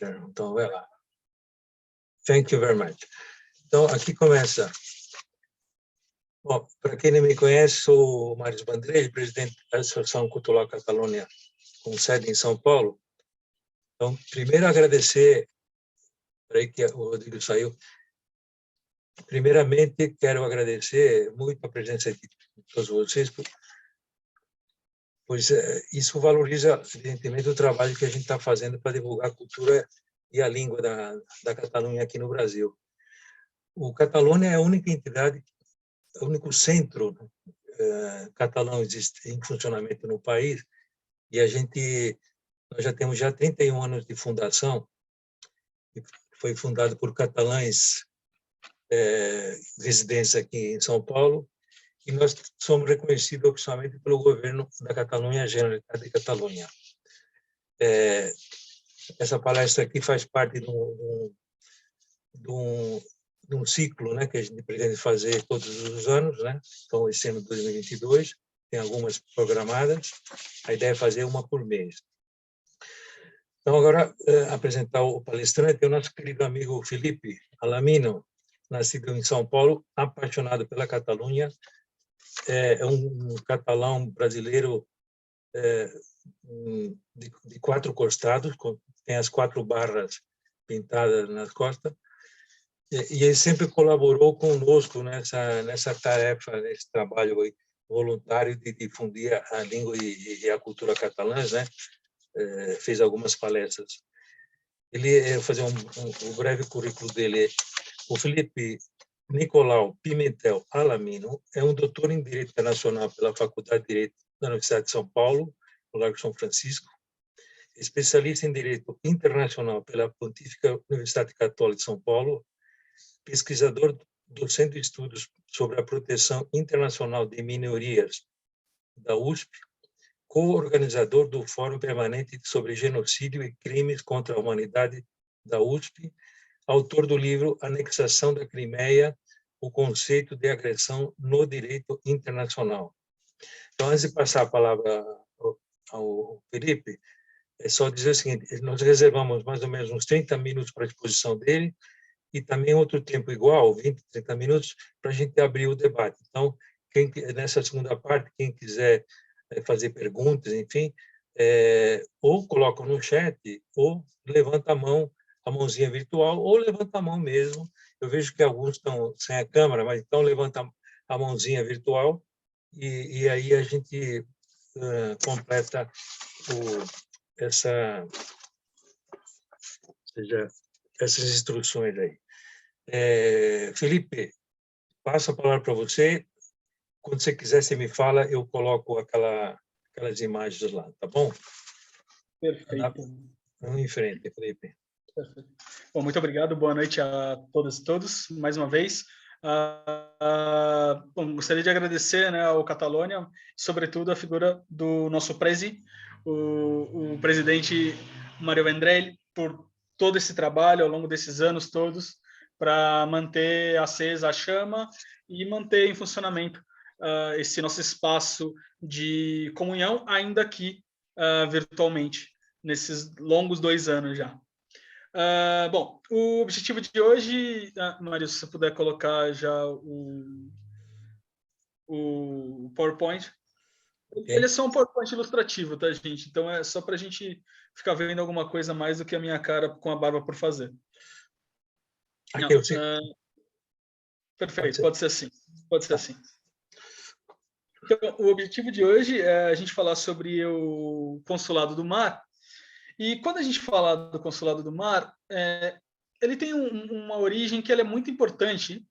Então, vai lá. Thank you very much. Então, aqui começa. Bom, para quem não me conhece, sou o Mário Bandrelli, presidente da Associação Cultural Catalunha, com sede em São Paulo. Então, primeiro agradecer, peraí que o Rodrigo saiu. Primeiramente, quero agradecer muito a presença de todos vocês, pois isso valoriza, evidentemente, o trabalho que a gente está fazendo para divulgar a cultura e a língua da Catalunha aqui no Brasil. O Catalunha é a única entidade, o único centro catalão existe em funcionamento no país, e nós já temos 31 anos de fundação, foi fundado por catalães residentes aqui em São Paulo, e nós somos reconhecidos oficialmente pelo governo da Catalunha, Generalitat de Catalunha. Essa palestra aqui faz parte de um ciclo, né, que a gente pretende fazer todos os anos, né? Então, esse ano 2022, tem algumas programadas, a ideia é fazer uma por mês. Então, agora, apresentar o palestrante, é o nosso querido amigo Felipe Alamino, nascido em São Paulo, apaixonado pela Catalunha, é um catalão brasileiro de 4 costados, tem as 4 barras pintadas nas costas, e ele sempre colaborou conosco nessa tarefa, nesse trabalho voluntário de difundir a língua e a cultura catalãs, né? Fez algumas palestras. Vou fazer um breve currículo dele. O Felipe Nicolau Pimentel Alamino é um doutor em Direito Internacional pela Faculdade de Direito da Universidade de São Paulo, no Largo São Francisco, especialista em Direito Internacional pela Pontífica Universidade Católica de São Paulo, pesquisador do Centro de Estudos sobre a Proteção Internacional de Minorias da USP, co-organizador do Fórum Permanente sobre Genocídio e Crimes contra a Humanidade da USP, autor do livro Anexação da Crimeia, o conceito de agressão no direito internacional. Então, antes de passar a palavra ao Felipe, é só dizer o seguinte: nós reservamos mais ou menos uns 30 minutos para a exposição dele e também outro tempo igual, 20, 30 minutos, para a gente abrir o debate. Então, nessa segunda parte, quem quiser fazer perguntas, enfim, ou coloca no chat, ou levanta a mãozinha virtual, ou levanta a mão mesmo. Eu vejo que alguns estão sem a câmera, mas então levanta a mãozinha virtual e aí a gente completa essas instruções aí. Felipe, passo a palavra para você. Quando você quiser, você me fala, eu coloco aquelas imagens lá, tá bom? Perfeito. Vamos em frente, Felipe. Perfeito. Bom, muito obrigado, boa noite a todas e todos, mais uma vez. Bom, gostaria de agradecer, né, ao Catalunha, sobretudo a figura do nosso o presidente Mário Vendrell, por todo esse trabalho ao longo desses anos todos, para manter acesa a chama e manter em funcionamento esse nosso espaço de comunhão, ainda aqui virtualmente, nesses longos 2 anos já. Bom, o objetivo de hoje, Mário, se você puder colocar já o PowerPoint. Okay. Ele é só um PowerPoint ilustrativo, tá, gente? Então é só para a gente ficar vendo alguma coisa mais do que a minha cara com a barba por fazer. Aqui, perfeito, pode ser assim. Pode ser assim. Então, o objetivo de hoje é a gente falar sobre o Consulado do Mar. E quando a gente fala do Consulado do Mar, ele tem uma origem que ela é muito importante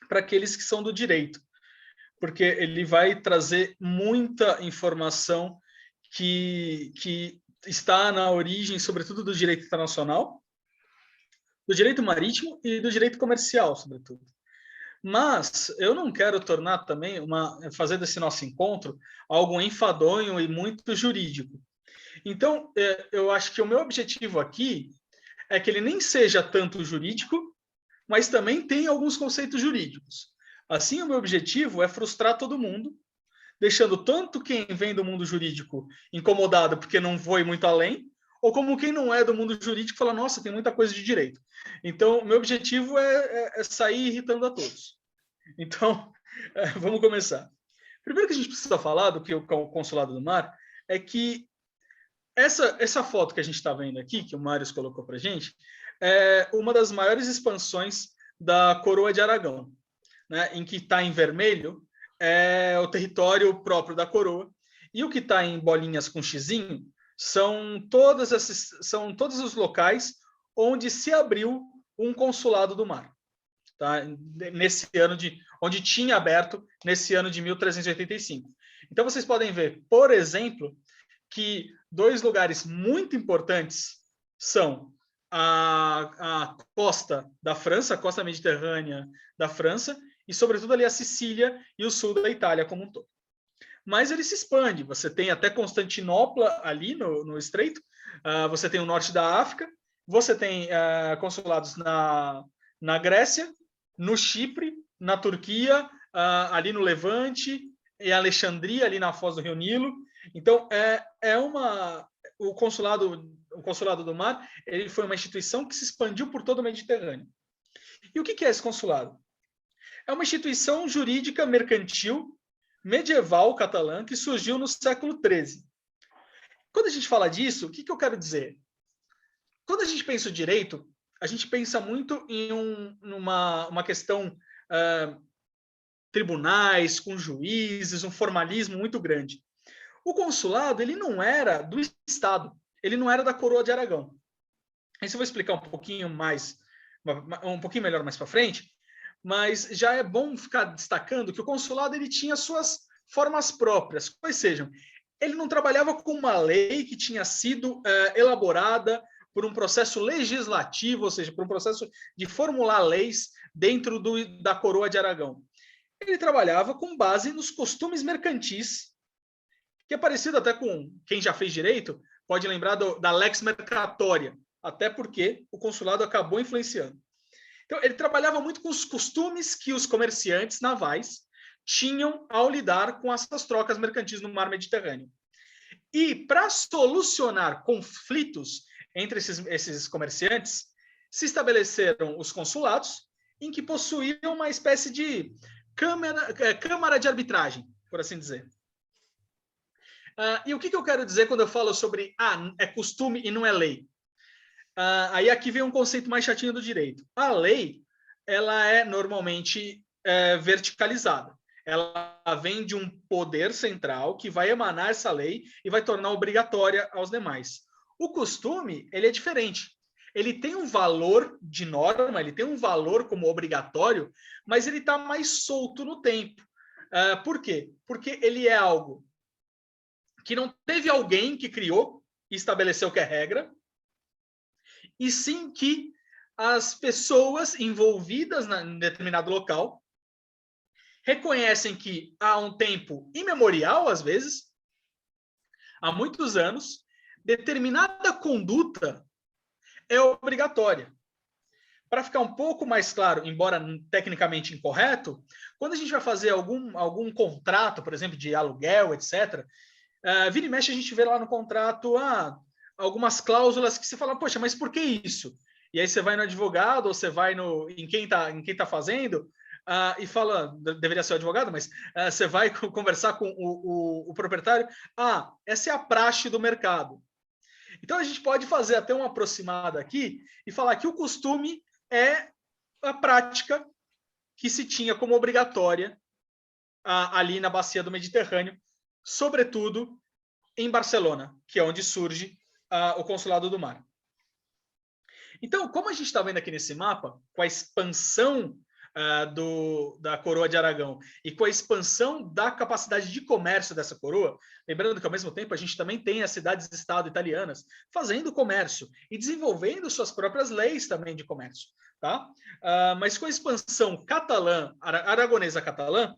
para aqueles que são do direito, porque ele vai trazer muita informação que está na origem, sobretudo, do direito internacional, do direito marítimo e do direito comercial, sobretudo. Mas eu não quero tornar também, fazer desse nosso encontro algo enfadonho e muito jurídico. Então, eu acho que o meu objetivo aqui é que ele nem seja tanto jurídico, mas também tem alguns conceitos jurídicos. Assim, o meu objetivo é frustrar todo mundo, deixando tanto quem vem do mundo jurídico incomodado porque não foi muito além, ou como quem não é do mundo jurídico fala, nossa, tem muita coisa de direito. Então, meu objetivo é sair irritando a todos. Então, vamos começar. Primeiro que a gente precisa falar do que o Consulado do Mar é que essa foto que a gente está vendo aqui, que o Marius colocou para a gente, é uma das maiores expansões da Coroa de Aragão, né, em que está em vermelho é o território próprio da coroa, e o que está em bolinhas com xizinho são todos os locais onde se abriu um consulado do mar, tá? Nesse ano onde tinha aberto nesse ano de 1385. Então vocês podem ver, por exemplo, que dois lugares muito importantes são a costa da França, a costa mediterrânea da França, e sobretudo ali a Sicília e o sul da Itália como um todo. Mas ele se expande, você tem até Constantinopla ali no estreito, você tem o norte da África, você tem consulados na Grécia, no Chipre, na Turquia, ali no Levante, em Alexandria, ali na foz do Rio Nilo. Então, o consulado do mar, ele foi uma instituição que se expandiu por todo o Mediterrâneo. E o que é esse consulado? É uma instituição jurídica mercantil medieval catalã que surgiu no século XIII. Quando a gente fala disso, o que eu quero dizer? Quando a gente pensa o direito, a gente pensa muito em uma questão tribunais, com juízes, um formalismo muito grande. O consulado, ele não era do Estado, ele não era da Coroa de Aragão. Isso eu vou explicar um pouquinho melhor mais para frente, mas já é bom ficar destacando que o consulado ele tinha suas formas próprias, quais sejam. Ele não trabalhava com uma lei que tinha sido elaborada por um processo legislativo, ou seja, por um processo de formular leis dentro da Coroa de Aragão. Ele trabalhava com base nos costumes mercantis, que é parecido até com quem já fez direito, pode lembrar da lex mercatoria, até porque o consulado acabou influenciando. Então, ele trabalhava muito com os costumes que os comerciantes navais tinham ao lidar com essas trocas mercantis no mar Mediterrâneo. E, para solucionar conflitos entre esses comerciantes, se estabeleceram os consulados, em que possuíam uma espécie de câmara de arbitragem, por assim dizer. E o que eu quero dizer quando eu falo sobre é costume e não é lei? Aí aqui vem um conceito mais chatinho do direito. A lei, ela é normalmente verticalizada. Ela vem de um poder central que vai emanar essa lei e vai tornar obrigatória aos demais. O costume, ele é diferente. Ele tem um valor de norma, ele tem um valor como obrigatório, mas ele está mais solto no tempo. Por quê? Porque ele é algo que não teve alguém que criou e estabeleceu que é regra, e sim que as pessoas envolvidas em determinado local reconhecem que há um tempo imemorial, às vezes, há muitos anos, determinada conduta é obrigatória. Para ficar um pouco mais claro, embora tecnicamente incorreto, quando a gente vai fazer algum contrato, por exemplo, de aluguel, etc., vira e mexe a gente vê lá no contrato algumas cláusulas que você fala, poxa, mas por que isso? E aí você vai no advogado ou você vai em quem tá fazendo e fala, deveria ser o advogado, mas você vai conversar com o proprietário, essa é a praxe do mercado. Então a gente pode fazer até uma aproximada aqui e falar que o costume é a prática que se tinha como obrigatória ali na bacia do Mediterrâneo, sobretudo em Barcelona, que é onde surge o Consulado do Mar. Então, como a gente está vendo aqui nesse mapa, com a expansão da Coroa de Aragão e com a expansão da capacidade de comércio dessa coroa, lembrando que ao mesmo tempo a gente também tem as cidades-estado italianas fazendo comércio e desenvolvendo suas próprias leis também de comércio, tá? Mas com a expansão aragonesa catalã,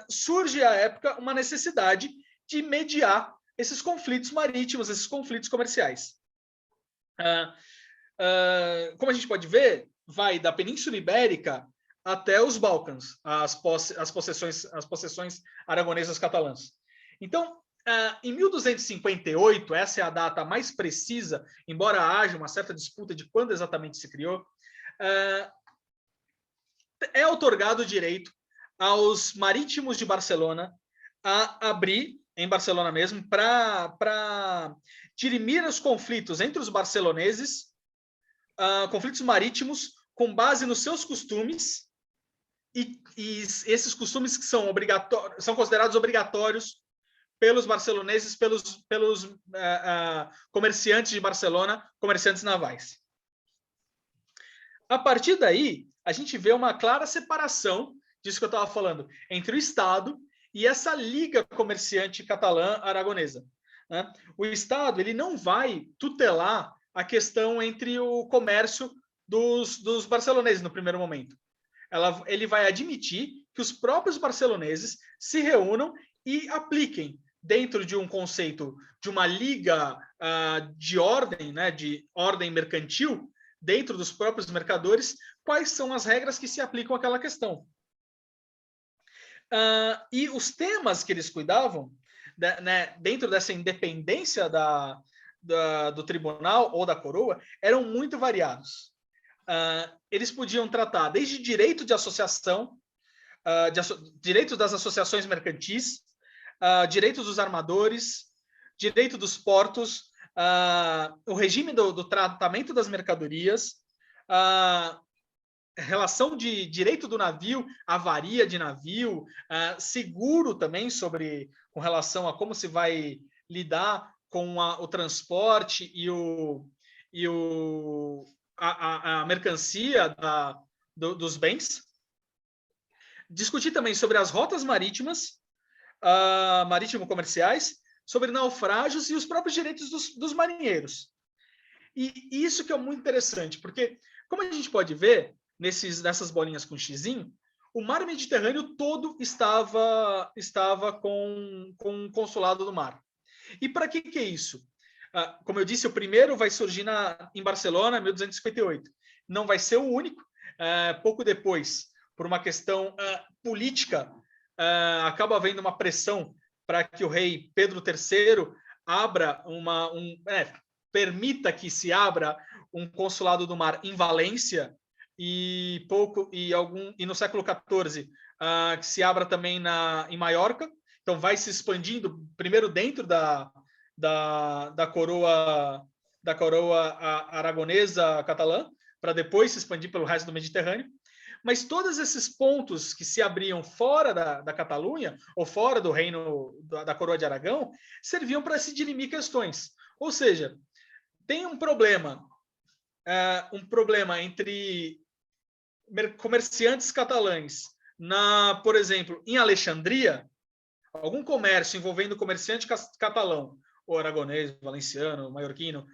surge à época uma necessidade de mediar esses conflitos marítimos, esses conflitos comerciais. Como a gente pode ver, vai da Península Ibérica até os Balcãs, as possessões aragonesas catalãs. Então, Em 1258, essa é a data mais precisa, embora haja uma certa disputa de quando exatamente se criou, é outorgado o direito aos marítimos de Barcelona a abrir, em Barcelona mesmo, para dirimir os conflitos entre os barceloneses, conflitos marítimos, com base nos seus costumes, e esses costumes que são considerados obrigatórios pelos barceloneses, pelos comerciantes de Barcelona, comerciantes navais. A partir daí, a gente vê uma clara separação disso que eu estava falando, entre o Estado e essa liga comerciante catalã-aragonesa. Né? O Estado ele não vai tutelar a questão entre o comércio dos barceloneses no primeiro momento. Ele vai admitir que os próprios barceloneses se reúnam e apliquem, dentro de um conceito de uma liga de ordem, né, de ordem mercantil, dentro dos próprios mercadores, quais são as regras que se aplicam àquela questão. E os temas que eles cuidavam, né, dentro dessa independência do tribunal ou da coroa, eram muito variados. Eles podiam tratar desde direito de associação, direito das associações mercantis, direitos dos armadores, direito dos portos, o regime do tratamento das mercadorias, relação de direito do navio, avaria de navio, seguro também com relação a como se vai lidar com o transporte e a mercancia dos bens. Discutir também sobre as rotas marítimas, marítimo-comerciais, sobre naufrágios e os próprios direitos dos marinheiros. E isso que é muito interessante, porque, como a gente pode ver, nessas bolinhas com xizinho, o mar Mediterrâneo todo estava com um consulado do mar. E para que é isso? Como eu disse, o primeiro vai surgir em Barcelona, em 1258. Não vai ser o único. Pouco depois, por uma questão política, acaba havendo uma pressão para que o rei Pedro III permita que se abra um consulado do mar em Valência e no século XIV que se abra também em Maiorca. Então vai se expandindo primeiro dentro da coroa aragonesa catalã, para depois se expandir pelo resto do Mediterrâneo. Mas todos esses pontos que se abriam fora da Catalunha, ou fora do reino da coroa de Aragão, serviam para se dirimir questões. Ou seja, tem um problema entre comerciantes catalães, por exemplo, em Alexandria, algum comércio envolvendo comerciante catalão, ou aragonês, valenciano, maiorquino,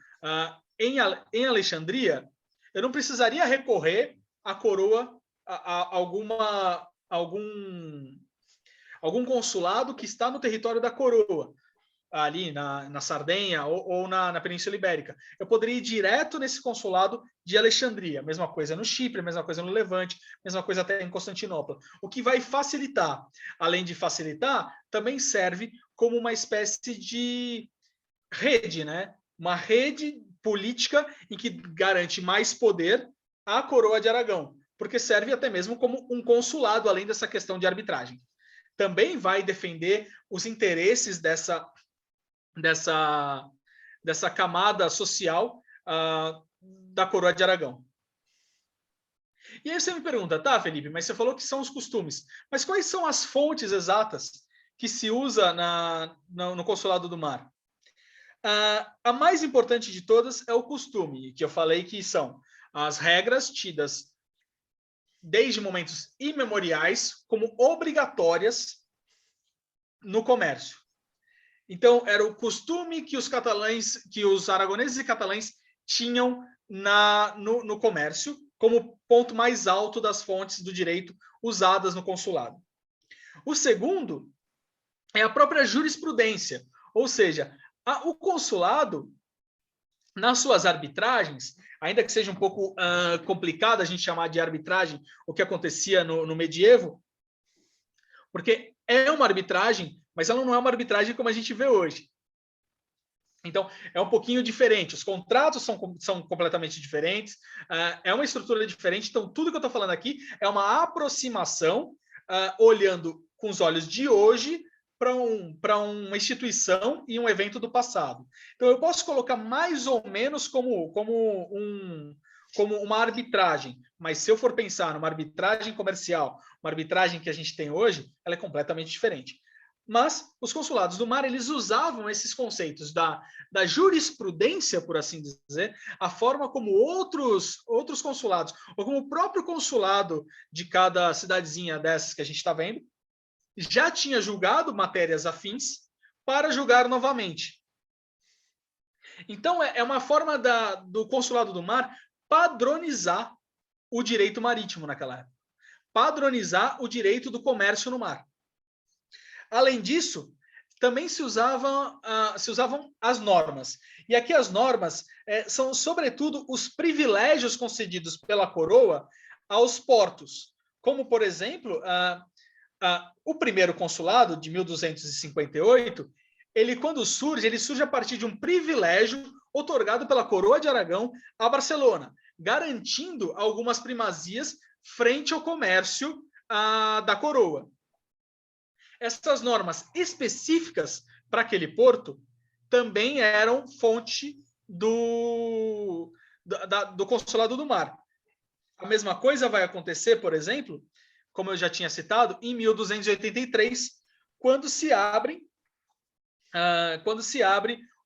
em Alexandria, eu não precisaria recorrer à coroa, a algum consulado que está no território da coroa, ali na Sardenha ou na Península Ibérica. Eu poderia ir direto nesse consulado de Alexandria. Mesma coisa no Chipre, mesma coisa no Levante, mesma coisa até em Constantinopla. O que vai facilitar. Além de facilitar, também serve como uma espécie de rede, né? Uma rede política em que garante mais poder à coroa de Aragão, porque serve até mesmo como um consulado, além dessa questão de arbitragem. Também vai defender os interesses dessa camada social da coroa de Aragão. E aí você me pergunta, tá, Felipe, mas você falou que são os costumes, mas quais são as fontes exatas que se usa no Consulado do Mar? A mais importante de todas é o costume, que eu falei que são as regras tidas desde momentos imemoriais como obrigatórias no comércio. Então, era o costume que os aragoneses e catalães tinham no comércio, como ponto mais alto das fontes do direito usadas no consulado. O segundo é a própria jurisprudência, ou seja, o consulado, nas suas arbitragens, ainda que seja um pouco complicado a gente chamar de arbitragem o que acontecia no medievo, porque é uma arbitragem mas ela não é uma arbitragem como a gente vê hoje. Então, é um pouquinho diferente. Os contratos são completamente diferentes, é uma estrutura diferente. Então, tudo que eu estou falando aqui é uma aproximação, olhando com os olhos de hoje para uma instituição e um evento do passado. Então, eu posso colocar mais ou menos como uma arbitragem, mas se eu for pensar numa arbitragem comercial, uma arbitragem que a gente tem hoje, ela é completamente diferente. Mas os consulados do mar, eles usavam esses conceitos da jurisprudência, por assim dizer, a forma como outros consulados, ou como o próprio consulado de cada cidadezinha dessas que a gente está vendo, já tinha julgado matérias afins para julgar novamente. Então, é uma forma do consulado do mar padronizar o direito marítimo naquela época. Padronizar o direito do comércio no mar. Além disso, também se usavam as normas. E aqui as normas são, sobretudo, os privilégios concedidos pela coroa aos portos. Como, por exemplo, o primeiro consulado, de 1258, quando surge, ele surge a partir de um privilégio otorgado pela coroa de Aragão a Barcelona, garantindo algumas primazias frente ao comércio da coroa. Essas normas específicas para aquele porto também eram fonte do Consulado do Mar. A mesma coisa vai acontecer, por exemplo, como eu já tinha citado, em 1283, quando se abre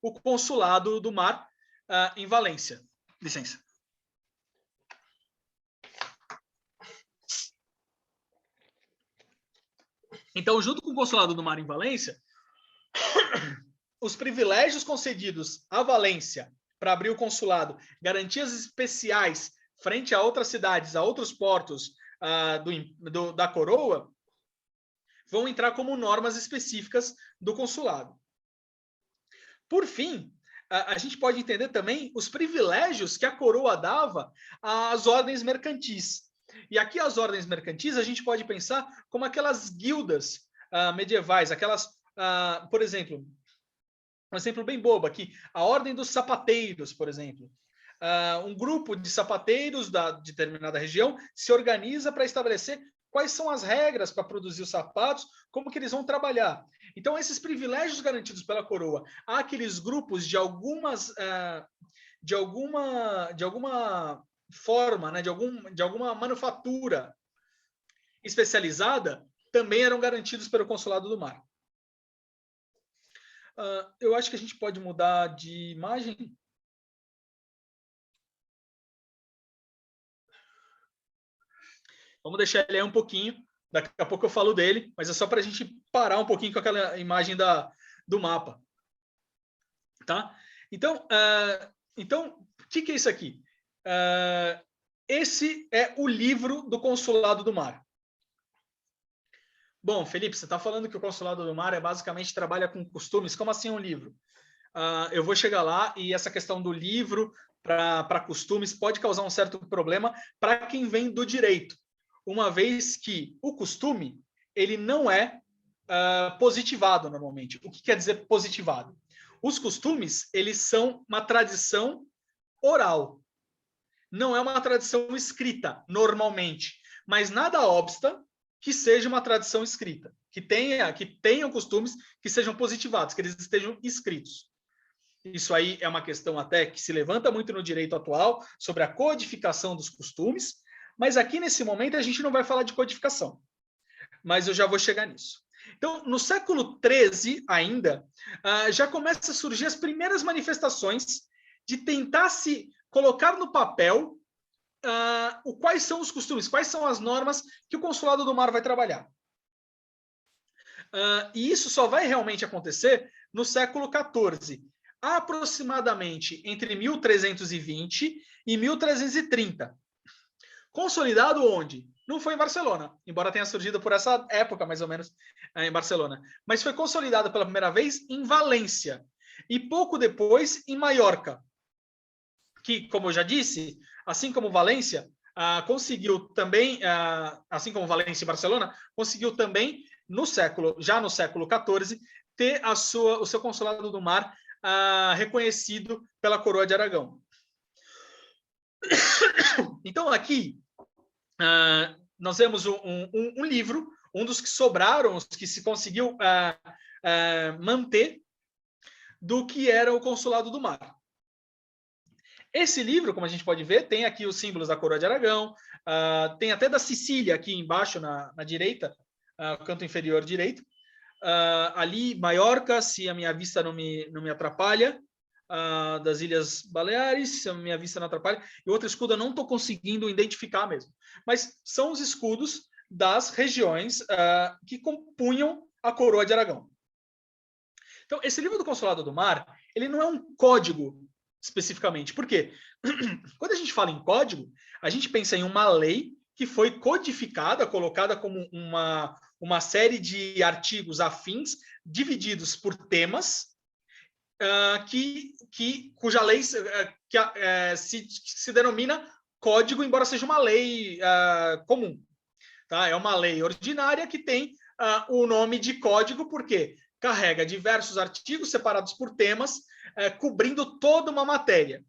o Consulado do Mar em Valência. Licença. Então, junto com o Consulado do Mar em Valência, os privilégios concedidos à Valência para abrir o consulado, garantias especiais frente a outras cidades, a outros portos da coroa, vão entrar como normas específicas do consulado. Por fim, a gente pode entender também os privilégios que a coroa dava às ordens mercantis. E aqui as ordens mercantis a gente pode pensar como aquelas guildas medievais, por exemplo, um exemplo bem bobo aqui, a ordem dos sapateiros, por exemplo. Um grupo de sapateiros de determinada região se organiza para estabelecer quais são as regras para produzir os sapatos, como que eles vão trabalhar. Então, esses privilégios garantidos pela coroa àqueles grupos de alguma forma, né, de alguma manufatura especializada, também eram garantidos pelo Consulado do Mar. Eu acho que a gente pode mudar de imagem. Vamos deixar ele aí um pouquinho. Daqui a pouco eu falo dele, mas é só para a gente parar um pouquinho com aquela imagem do mapa. Tá? Então, o que é isso aqui? Esse é o livro do Consulado do Mar. Bom, Felipe, você está falando que o Consulado do Mar basicamente trabalha com costumes. Como assim um livro? Eu vou chegar lá e essa questão do livro para costumes pode causar um certo problema para quem vem do direito, uma vez que o costume ele não é positivado normalmente. O que quer dizer positivado? Os costumes eles são uma tradição oral, não é uma tradição escrita normalmente, mas nada obsta que seja uma tradição escrita, que tenham costumes que sejam positivados, que eles estejam escritos. Isso aí é uma questão até que se levanta muito no direito atual sobre a codificação dos costumes, mas aqui nesse momento a gente não vai falar de codificação, mas eu já vou chegar nisso. Então, no século XIII ainda, já começa a surgir as primeiras manifestações de tentar se colocar no papel quais são os costumes, quais são as normas que o Consulado do Mar vai trabalhar. E isso só vai realmente acontecer no século XIV, aproximadamente entre 1320 e 1330. Consolidado onde? Não foi em Barcelona, embora tenha surgido por essa época, mais ou menos, em Barcelona. Mas foi consolidado pela primeira vez em Valência e pouco depois em Maiorca, que, como eu já disse, assim como Valência, conseguiu também, assim como Valência e Barcelona, conseguiu também já no século XIV, ter o seu consulado do mar reconhecido pela coroa de Aragão. Então, aqui, nós vemos um livro, um dos que sobraram, os que se conseguiu manter, do que era o Consulado do Mar. Esse livro, como a gente pode ver, tem aqui os símbolos da coroa de Aragão, tem até da Sicília aqui embaixo, na direita, canto inferior direito. Ali, Maiorca, se a minha vista não me atrapalha, das Ilhas Baleares, se a minha vista não atrapalha, e outro escudo eu não estou conseguindo identificar mesmo. Mas são os escudos das regiões que compunham a coroa de Aragão. Então, esse livro do Consulado do Mar, ele não é um código especificamente. Por quê? Quando a gente fala em código, a gente pensa em uma lei que foi codificada, colocada como uma série de artigos afins, divididos por temas, cuja lei se denomina código, embora seja uma lei comum. Tá? É uma lei ordinária que tem o nome de código, porque carrega diversos artigos separados por temas, cobrindo toda uma matéria.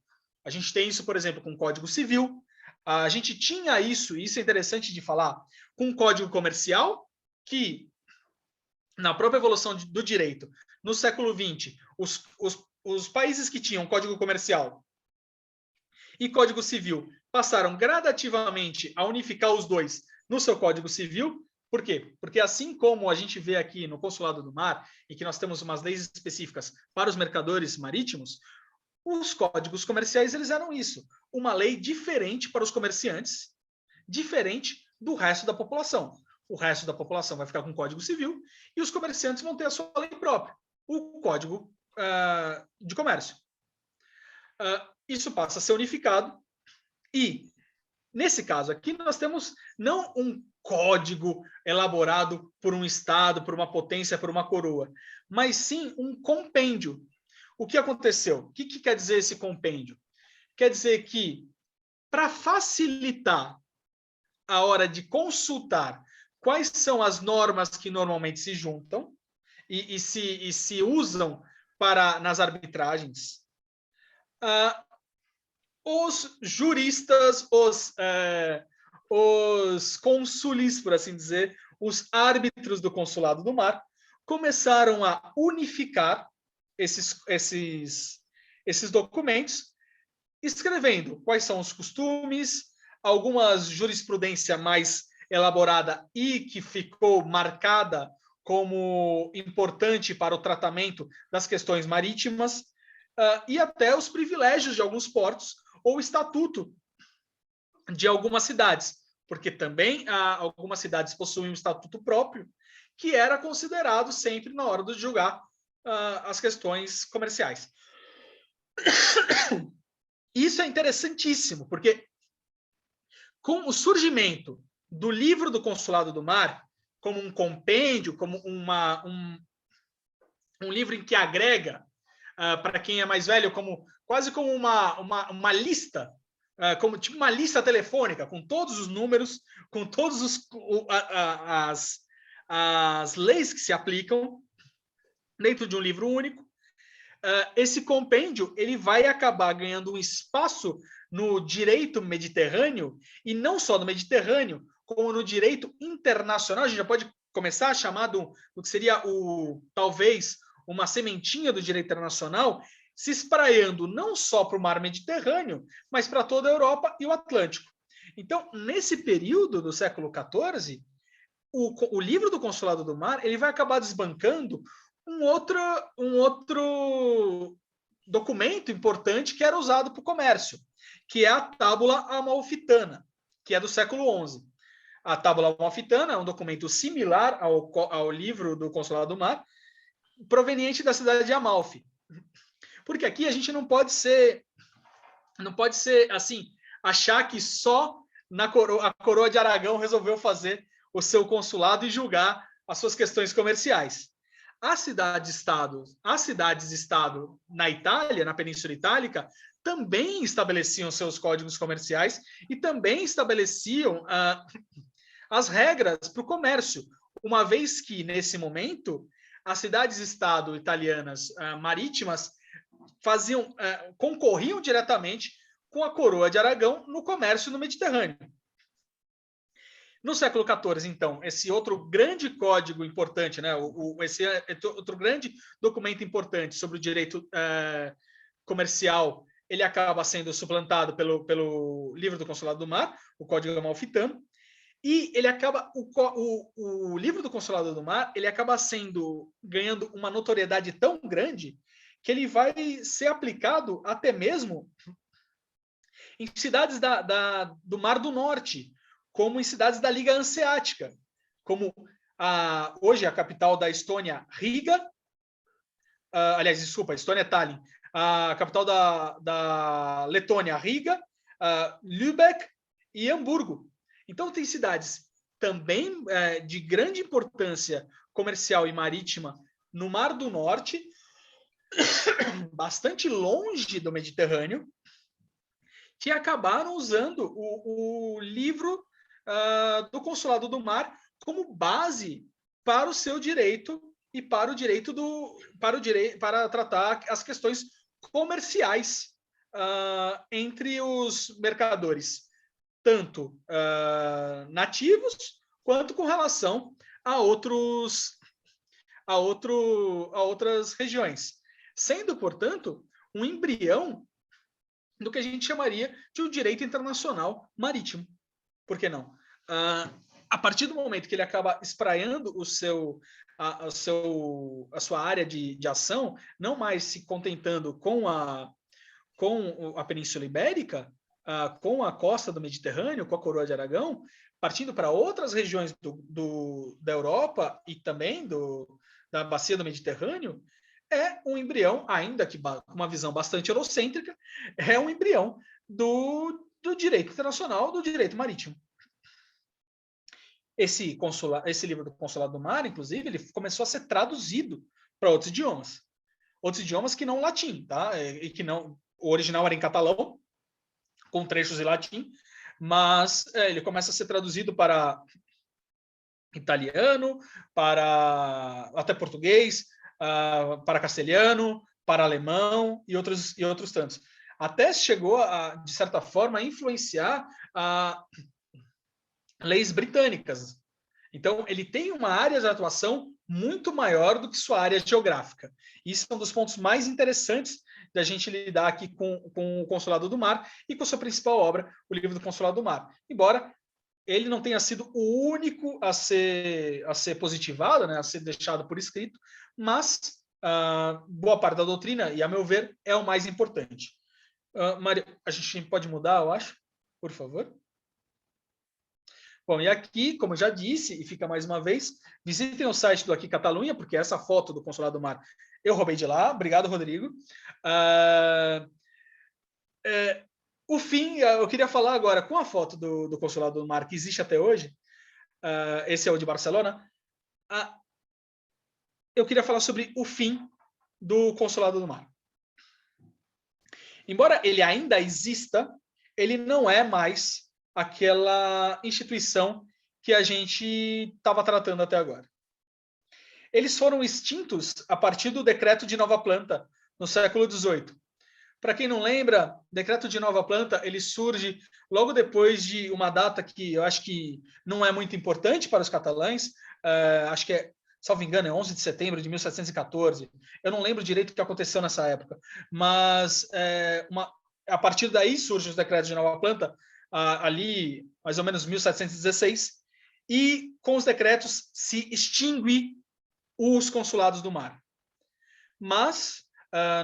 A gente tem isso, por exemplo, com o Código Civil. A gente tinha isso é interessante de falar, com o Código Comercial, que, na própria evolução do direito, no século XX, os países que tinham Código Comercial e Código Civil passaram gradativamente a unificar os dois no seu Código Civil. Por quê? Porque assim como a gente vê aqui no Consulado do Mar, e que nós temos umas leis específicas para os mercadores marítimos, os códigos comerciais eles eram isso, uma lei diferente para os comerciantes, diferente do resto da população. O resto da população vai ficar com o Código Civil e os comerciantes vão ter a sua lei própria, o Código de Comércio. Isso passa a ser unificado e, nesse caso aqui, nós temos não um código elaborado por um Estado, por uma potência, por uma coroa, mas sim um compêndio. O que aconteceu? O que quer dizer esse compêndio? Quer dizer que, para facilitar a hora de consultar quais são as normas que normalmente se juntam e se usam nas arbitragens, os juristas, os cônsules, por assim dizer, os árbitros do Consulado do Mar, começaram a unificar esses documentos, escrevendo quais são os costumes, alguma jurisprudência mais elaborada e que ficou marcada como importante para o tratamento das questões marítimas, e até os privilégios de alguns portos ou o estatuto de algumas cidades, porque também algumas cidades possuem um estatuto próprio, que era considerado sempre na hora de julgar as questões comerciais. Isso é interessantíssimo, porque com o surgimento do livro do Consulado do Mar, como um compêndio, como um livro em que agrega, para quem é mais velho, quase como uma lista, como tipo uma lista telefônica, com todos os números, com todas as leis que se aplicam dentro de um livro único. Esse compêndio ele vai acabar ganhando um espaço no direito mediterrâneo, e não só no Mediterrâneo, como no direito internacional. A gente já pode começar a chamar do que seria talvez uma sementinha do direito internacional, se espraiando não só para o mar Mediterrâneo, mas para toda a Europa e o Atlântico. Então, nesse período do século XIV, o livro do Consulado do Mar ele vai acabar desbancando um outro documento importante que era usado para o comércio, que é a Tábula Amalfitana, que é do século XI. A Tábula Amalfitana é um documento similar ao livro do Consulado do Mar, proveniente da cidade de Amalfi. Porque aqui a gente não pode ser assim, achar que só a coroa de Aragão resolveu fazer o seu consulado e julgar as suas questões comerciais. As cidades-estado na Itália, na Península Itálica, também estabeleciam seus códigos comerciais e também estabeleciam as regras para o comércio. uma vez que, nesse momento, as cidades-estado italianas marítimas concorriam diretamente com a coroa de Aragão no comércio no Mediterrâneo. No século XIV, então, esse outro grande código importante, né, esse outro grande documento importante sobre o direito comercial, ele acaba sendo suplantado pelo Livro do Consulado do Mar, o Código Amalfitano, e ele acaba o Livro do Consulado do Mar, ele acaba ganhando uma notoriedade tão grande que ele vai ser aplicado até mesmo em cidades do Mar do Norte, como em cidades da Liga Hanseática, como hoje a capital da Estônia, Riga, aliás, desculpa, a Estônia é Tallinn, a capital da Letônia, Riga, Lübeck e Hamburgo. Então, tem cidades também de grande importância comercial e marítima no Mar do Norte, bastante longe do Mediterrâneo, que acabaram usando o livro do Consulado do Mar como base para o seu direito e para tratar as questões comerciais entre os mercadores, tanto nativos quanto com relação a outras regiões, sendo, portanto, um embrião do que a gente chamaria de um direito internacional marítimo. Por que não? A partir do momento que ele acaba espraiando a sua área de ação, não mais se contentando com a Península Ibérica, com a costa do Mediterrâneo, com a coroa de Aragão, partindo para outras regiões da Europa e também da bacia do Mediterrâneo, é um embrião, ainda que com uma visão bastante eurocêntrica, é um embrião do direito internacional, do direito marítimo. Esse livro do Consulado do Mar, inclusive, ele começou a ser traduzido para outros idiomas que não o latim, tá? E que não, o original era em catalão, com trechos em latim, mas ele começa a ser traduzido para italiano, para até português, para castelhano, para alemão e outros tantos. Até chegou, de certa forma, a influenciar leis britânicas. Então, ele tem uma área de atuação muito maior do que sua área geográfica. Isso é um dos pontos mais interessantes da gente lidar aqui com o Consulado do Mar e com a sua principal obra, o Livro do Consulado do Mar. Embora ele não tenha sido o único a ser positivado, né, a ser deixado por escrito, mas boa parte da doutrina, e a meu ver, é o mais importante. Mário, a gente pode mudar, eu acho, por favor? Bom, e aqui, como eu já disse, e fica mais uma vez, visitem o site do Aqui Catalunha, porque essa foto do Consulado do Mar eu roubei de lá. Obrigado, Rodrigo. O fim, eu queria falar agora com a foto do Consulado do Mar, que existe até hoje, esse é o de Barcelona, eu queria falar sobre o fim do Consulado do Mar. Embora ele ainda exista, ele não é mais aquela instituição que a gente estava tratando até agora. Eles foram extintos a partir do Decreto de Nova Planta, no século XVIII. Para quem não lembra, o Decreto de Nova Planta ele surge logo depois de uma data que eu acho que não é muito importante para os catalães, acho que é, salvo engano, é 11 de setembro de 1714. Eu não lembro direito o que aconteceu nessa época, mas a partir daí surgem os Decretos de Nova Planta, ali mais ou menos 1716, e com os decretos se extingue os consulados do mar. Mas,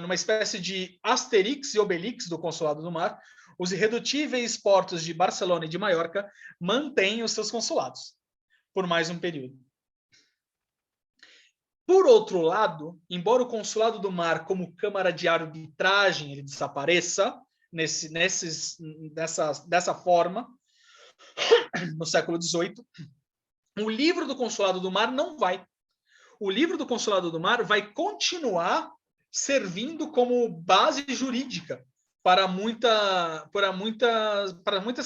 numa espécie de Asterix e Obelix do Consulado do Mar, os irredutíveis portos de Barcelona e de Maiorca mantêm os seus consulados por mais um período. Por outro lado, embora o Consulado do Mar, como câmara de arbitragem, ele desapareça dessa forma, no século XVIII, o livro do Consulado do Mar não vai. O livro do Consulado do Mar vai continuar servindo como base jurídica para muitas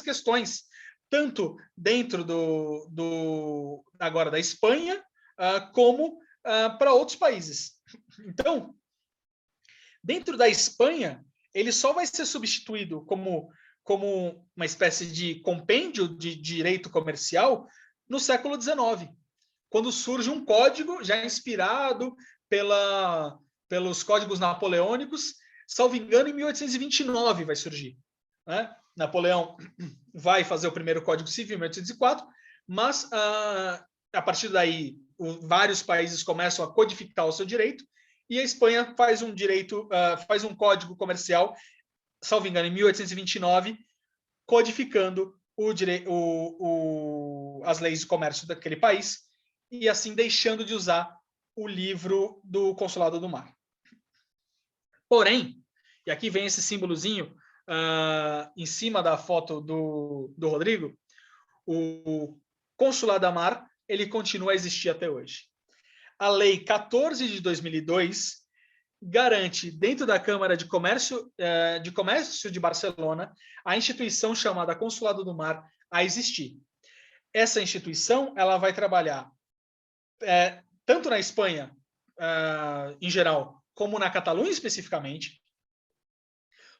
questões, tanto dentro agora da Espanha, como para outros países. Então, dentro da Espanha, ele só vai ser substituído como uma espécie de compêndio de direito comercial no século XIX, quando surge um código já inspirado pelos códigos napoleônicos, salvo engano, em 1829 vai surgir, né? Napoleão vai fazer o primeiro Código Civil em 1804, mas a partir daí vários países começam a codificar o seu direito, e a Espanha faz faz um código comercial, salvo engano, em 1829, codificando as leis de comércio daquele país, e assim deixando de usar o livro do Consulado do Mar. Porém, e aqui vem esse símbolozinho em cima da foto do Rodrigo, o Consulado do Mar, ele continua a existir até hoje. A Lei 14 de 2002 garante, dentro da Câmara de Comércio de Barcelona, a instituição chamada Consulado do Mar a existir. Essa instituição ela vai trabalhar tanto na Espanha, em geral, como na Catalunha especificamente,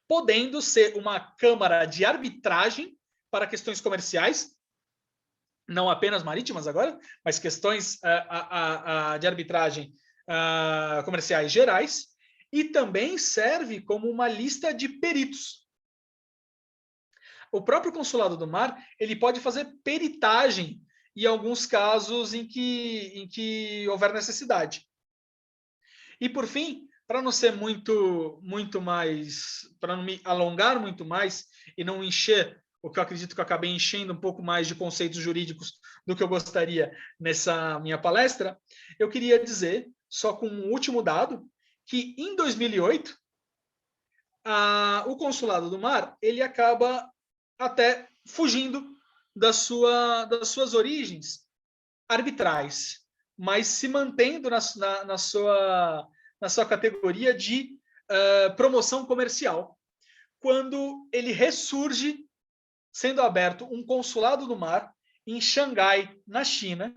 podendo ser uma câmara de arbitragem para questões comerciais, não apenas marítimas agora, mas questões de arbitragem comerciais gerais, e também serve como uma lista de peritos. O próprio Consulado do Mar ele pode fazer peritagem em alguns casos em que houver necessidade. E, por fim, para não ser muito mais, para não me alongar muito mais e não encher o que eu acredito que eu acabei enchendo um pouco mais de conceitos jurídicos do que eu gostaria nessa minha palestra, eu queria dizer, só com um último dado, que em 2008, o Consulado do Mar ele acaba até fugindo das suas origens arbitrais, mas se mantendo na sua categoria de promoção comercial, quando ele ressurge sendo aberto um consulado do mar em Xangai, na China,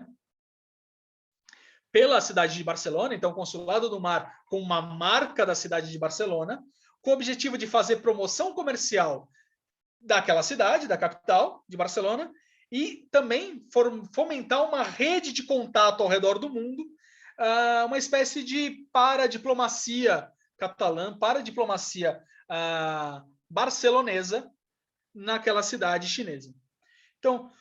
pela cidade de Barcelona, então consulado do mar com uma marca da cidade de Barcelona, com o objetivo de fazer promoção comercial daquela cidade, da capital de Barcelona, e também fomentar uma rede de contato ao redor do mundo, uma espécie de paradiplomacia catalã, paradiplomacia barcelonesa naquela cidade chinesa. Então,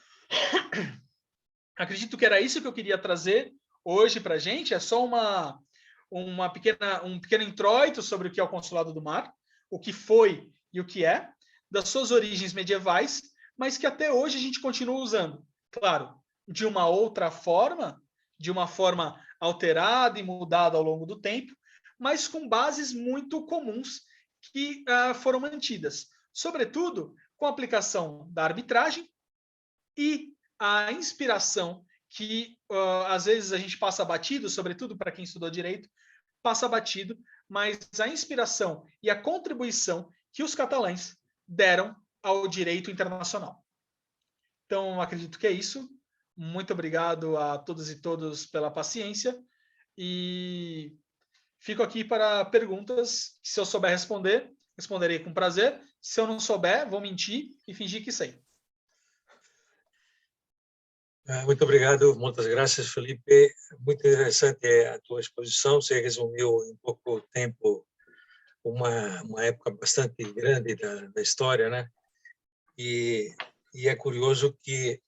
acredito que era isso que eu queria trazer hoje para a gente. É só um pequeno introito sobre o que é o Consulado do Mar, o que foi e o que é, das suas origens medievais, mas que até hoje a gente continua usando. Claro, de uma outra forma, de uma forma alterada e mudada ao longo do tempo, mas com bases muito comuns que foram mantidas. Sobretudo com a aplicação da arbitragem e a inspiração que às vezes a gente passa batido, sobretudo para quem estudou direito, passa batido, mas a inspiração e a contribuição que os catalães deram ao direito internacional. Então, acredito que é isso. Muito obrigado a todas e todos pela paciência e fico aqui para perguntas. Se eu souber responder, responderei com prazer. Se eu não souber, vou mentir e fingir que sei. Muito obrigado, muitas graças, Felipe. Muito interessante a tua exposição. Você resumiu em pouco tempo uma época bastante grande da história, né? E é curioso que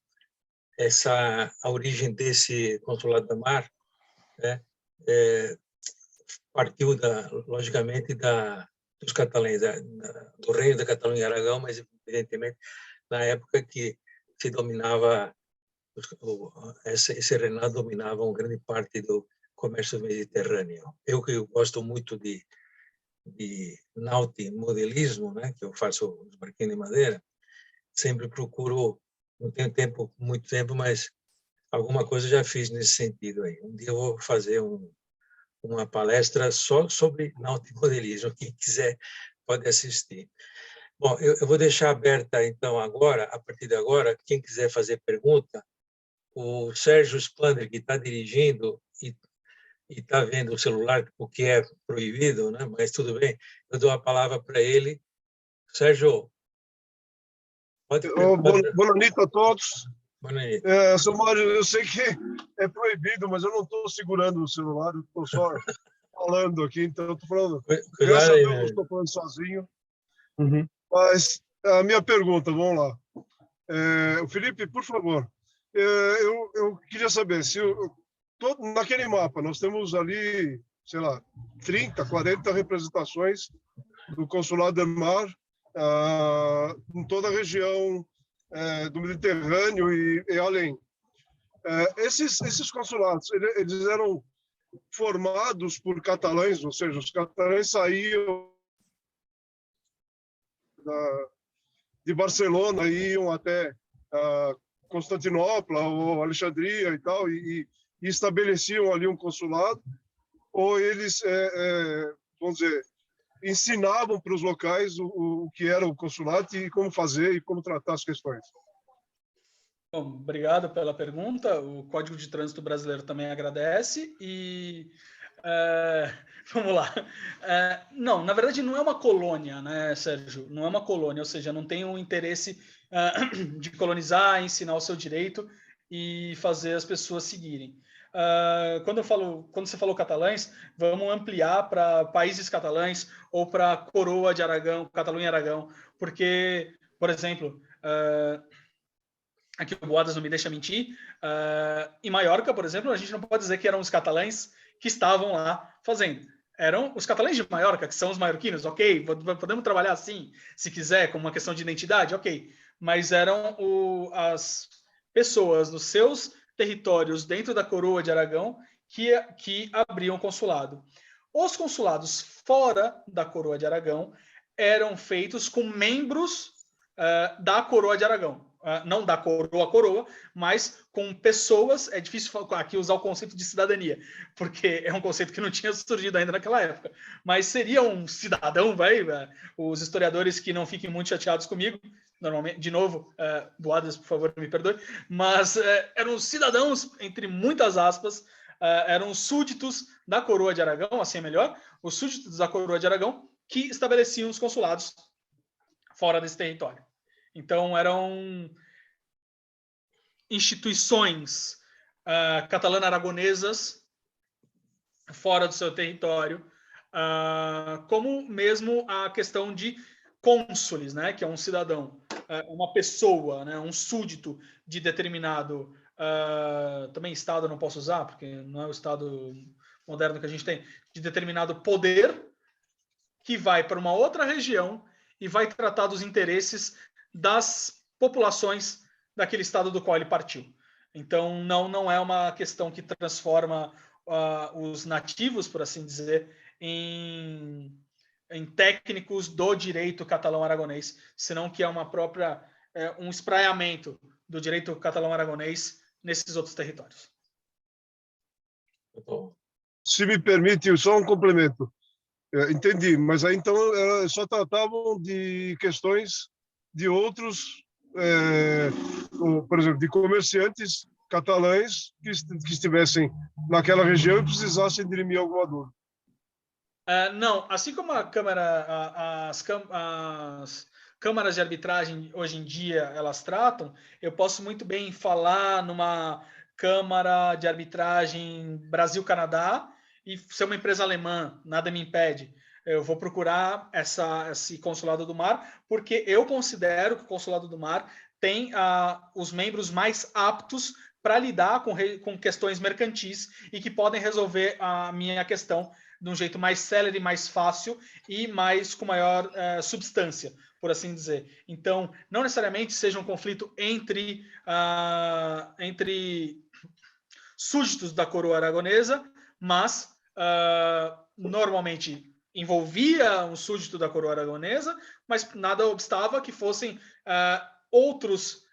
a origem desse Consulado do Mar, né, partiu logicamente dos catalães, do reino da Catalunha e Aragão, mas evidentemente na época que se dominava esse reinado dominava uma grande parte do comércio mediterrâneo. Eu que gosto muito de nautimodelismo, né, que eu faço os barquinhos de madeira, sempre procuro, não tenho muito tempo, mas alguma coisa já fiz nesse sentido aí. Um dia eu vou fazer uma palestra só sobre nautimodelismo, quem quiser pode assistir. Bom, eu vou deixar aberta, então, agora, a partir de agora, quem quiser fazer pergunta, o Sérgio Splander, que está dirigindo e está vendo o celular, o que é proibido, né? Mas tudo bem, eu dou a palavra para ele. Sérgio, pode perguntar. Boa noite a todos. Boa noite. Seu Mário, eu sei que é proibido, mas eu não estou segurando o celular, eu estou só falando aqui, então eu estou falando. Graças a Deus, eu estou falando sozinho. Uhum. Mas a minha pergunta, vamos lá. Felipe, por favor, eu queria saber se naquele mapa nós temos ali, sei lá, 30, 40 representações do Consulado del Mar em toda a região do Mediterrâneo e além. Esses consulados, eles eram formados por catalães, ou seja, os catalães saíam de Barcelona e iam até Constantinopla ou Alexandria e tal, e estabeleciam ali um consulado, ou eles, vamos dizer, ensinavam para os locais o que era o consulado e como fazer e como tratar as questões. Bom, obrigado pela pergunta. O Código de Trânsito Brasileiro também agradece. E vamos lá. Não, na verdade, não é uma colônia, né, Sérgio? Não é uma colônia, ou seja, não tem o interesse de colonizar, ensinar o seu direito e fazer as pessoas seguirem. Quando você falou catalães, vamos ampliar para países catalães ou para Coroa de Aragão, Catalunha e Aragão, porque, por exemplo, aqui o Boadas não me deixa mentir, em Maiorca, por exemplo, a gente não pode dizer que eram os catalães que estavam lá fazendo. Eram os catalães de Maiorca, que são os maiorquinos, ok, podemos trabalhar assim, se quiser, como uma questão de identidade, ok, mas eram as pessoas nos seus territórios dentro da Coroa de Aragão que abriam consulado. Os consulados fora da Coroa de Aragão eram feitos com membros da Coroa de Aragão. Não da coroa a coroa, mas com pessoas. É difícil aqui usar o conceito de cidadania, porque é um conceito que não tinha surgido ainda naquela época. Mas seria um cidadão, os historiadores que não fiquem muito chateados comigo, normalmente, de novo, Boadas, por favor, me perdoe, mas eram cidadãos, entre muitas aspas, eram súditos da coroa de Aragão, assim é melhor, os súditos da coroa de Aragão, que estabeleciam os consulados fora desse território. Então, eram instituições catalano-aragonesas fora do seu território, como mesmo a questão de cônsules, né, que é um cidadão, uma pessoa, né, um súdito de determinado, também Estado eu não posso usar, porque não é o Estado moderno que a gente tem, de determinado poder, que vai para uma outra região e vai tratar dos interesses das populações daquele estado do qual ele partiu. Então, não é uma questão que transforma os nativos, por assim dizer, em técnicos do direito catalão-aragonês, senão que é uma própria um espraiamento do direito catalão-aragonês nesses outros territórios. Se me permite, só um complemento. Entendi, mas aí então só tratavam de questões de outros, por exemplo, de comerciantes catalães que estivessem naquela região e precisassem dirimir alguma dúvida. Não, assim como a Câmara, as câmaras de arbitragem hoje em dia elas tratam, eu posso muito bem falar numa Câmara de Arbitragem Brasil-Canadá e ser uma empresa alemã, nada me impede. Eu vou procurar esse Consulado do Mar, porque eu considero que o Consulado do Mar tem os membros mais aptos para lidar com questões mercantis e que podem resolver a minha questão de um jeito mais célere, mais fácil e com maior substância, por assim dizer. Então, não necessariamente seja um conflito entre súditos da coroa aragonesa, mas normalmente envolvia um súdito da coroa aragonesa, mas nada obstava que fossem outros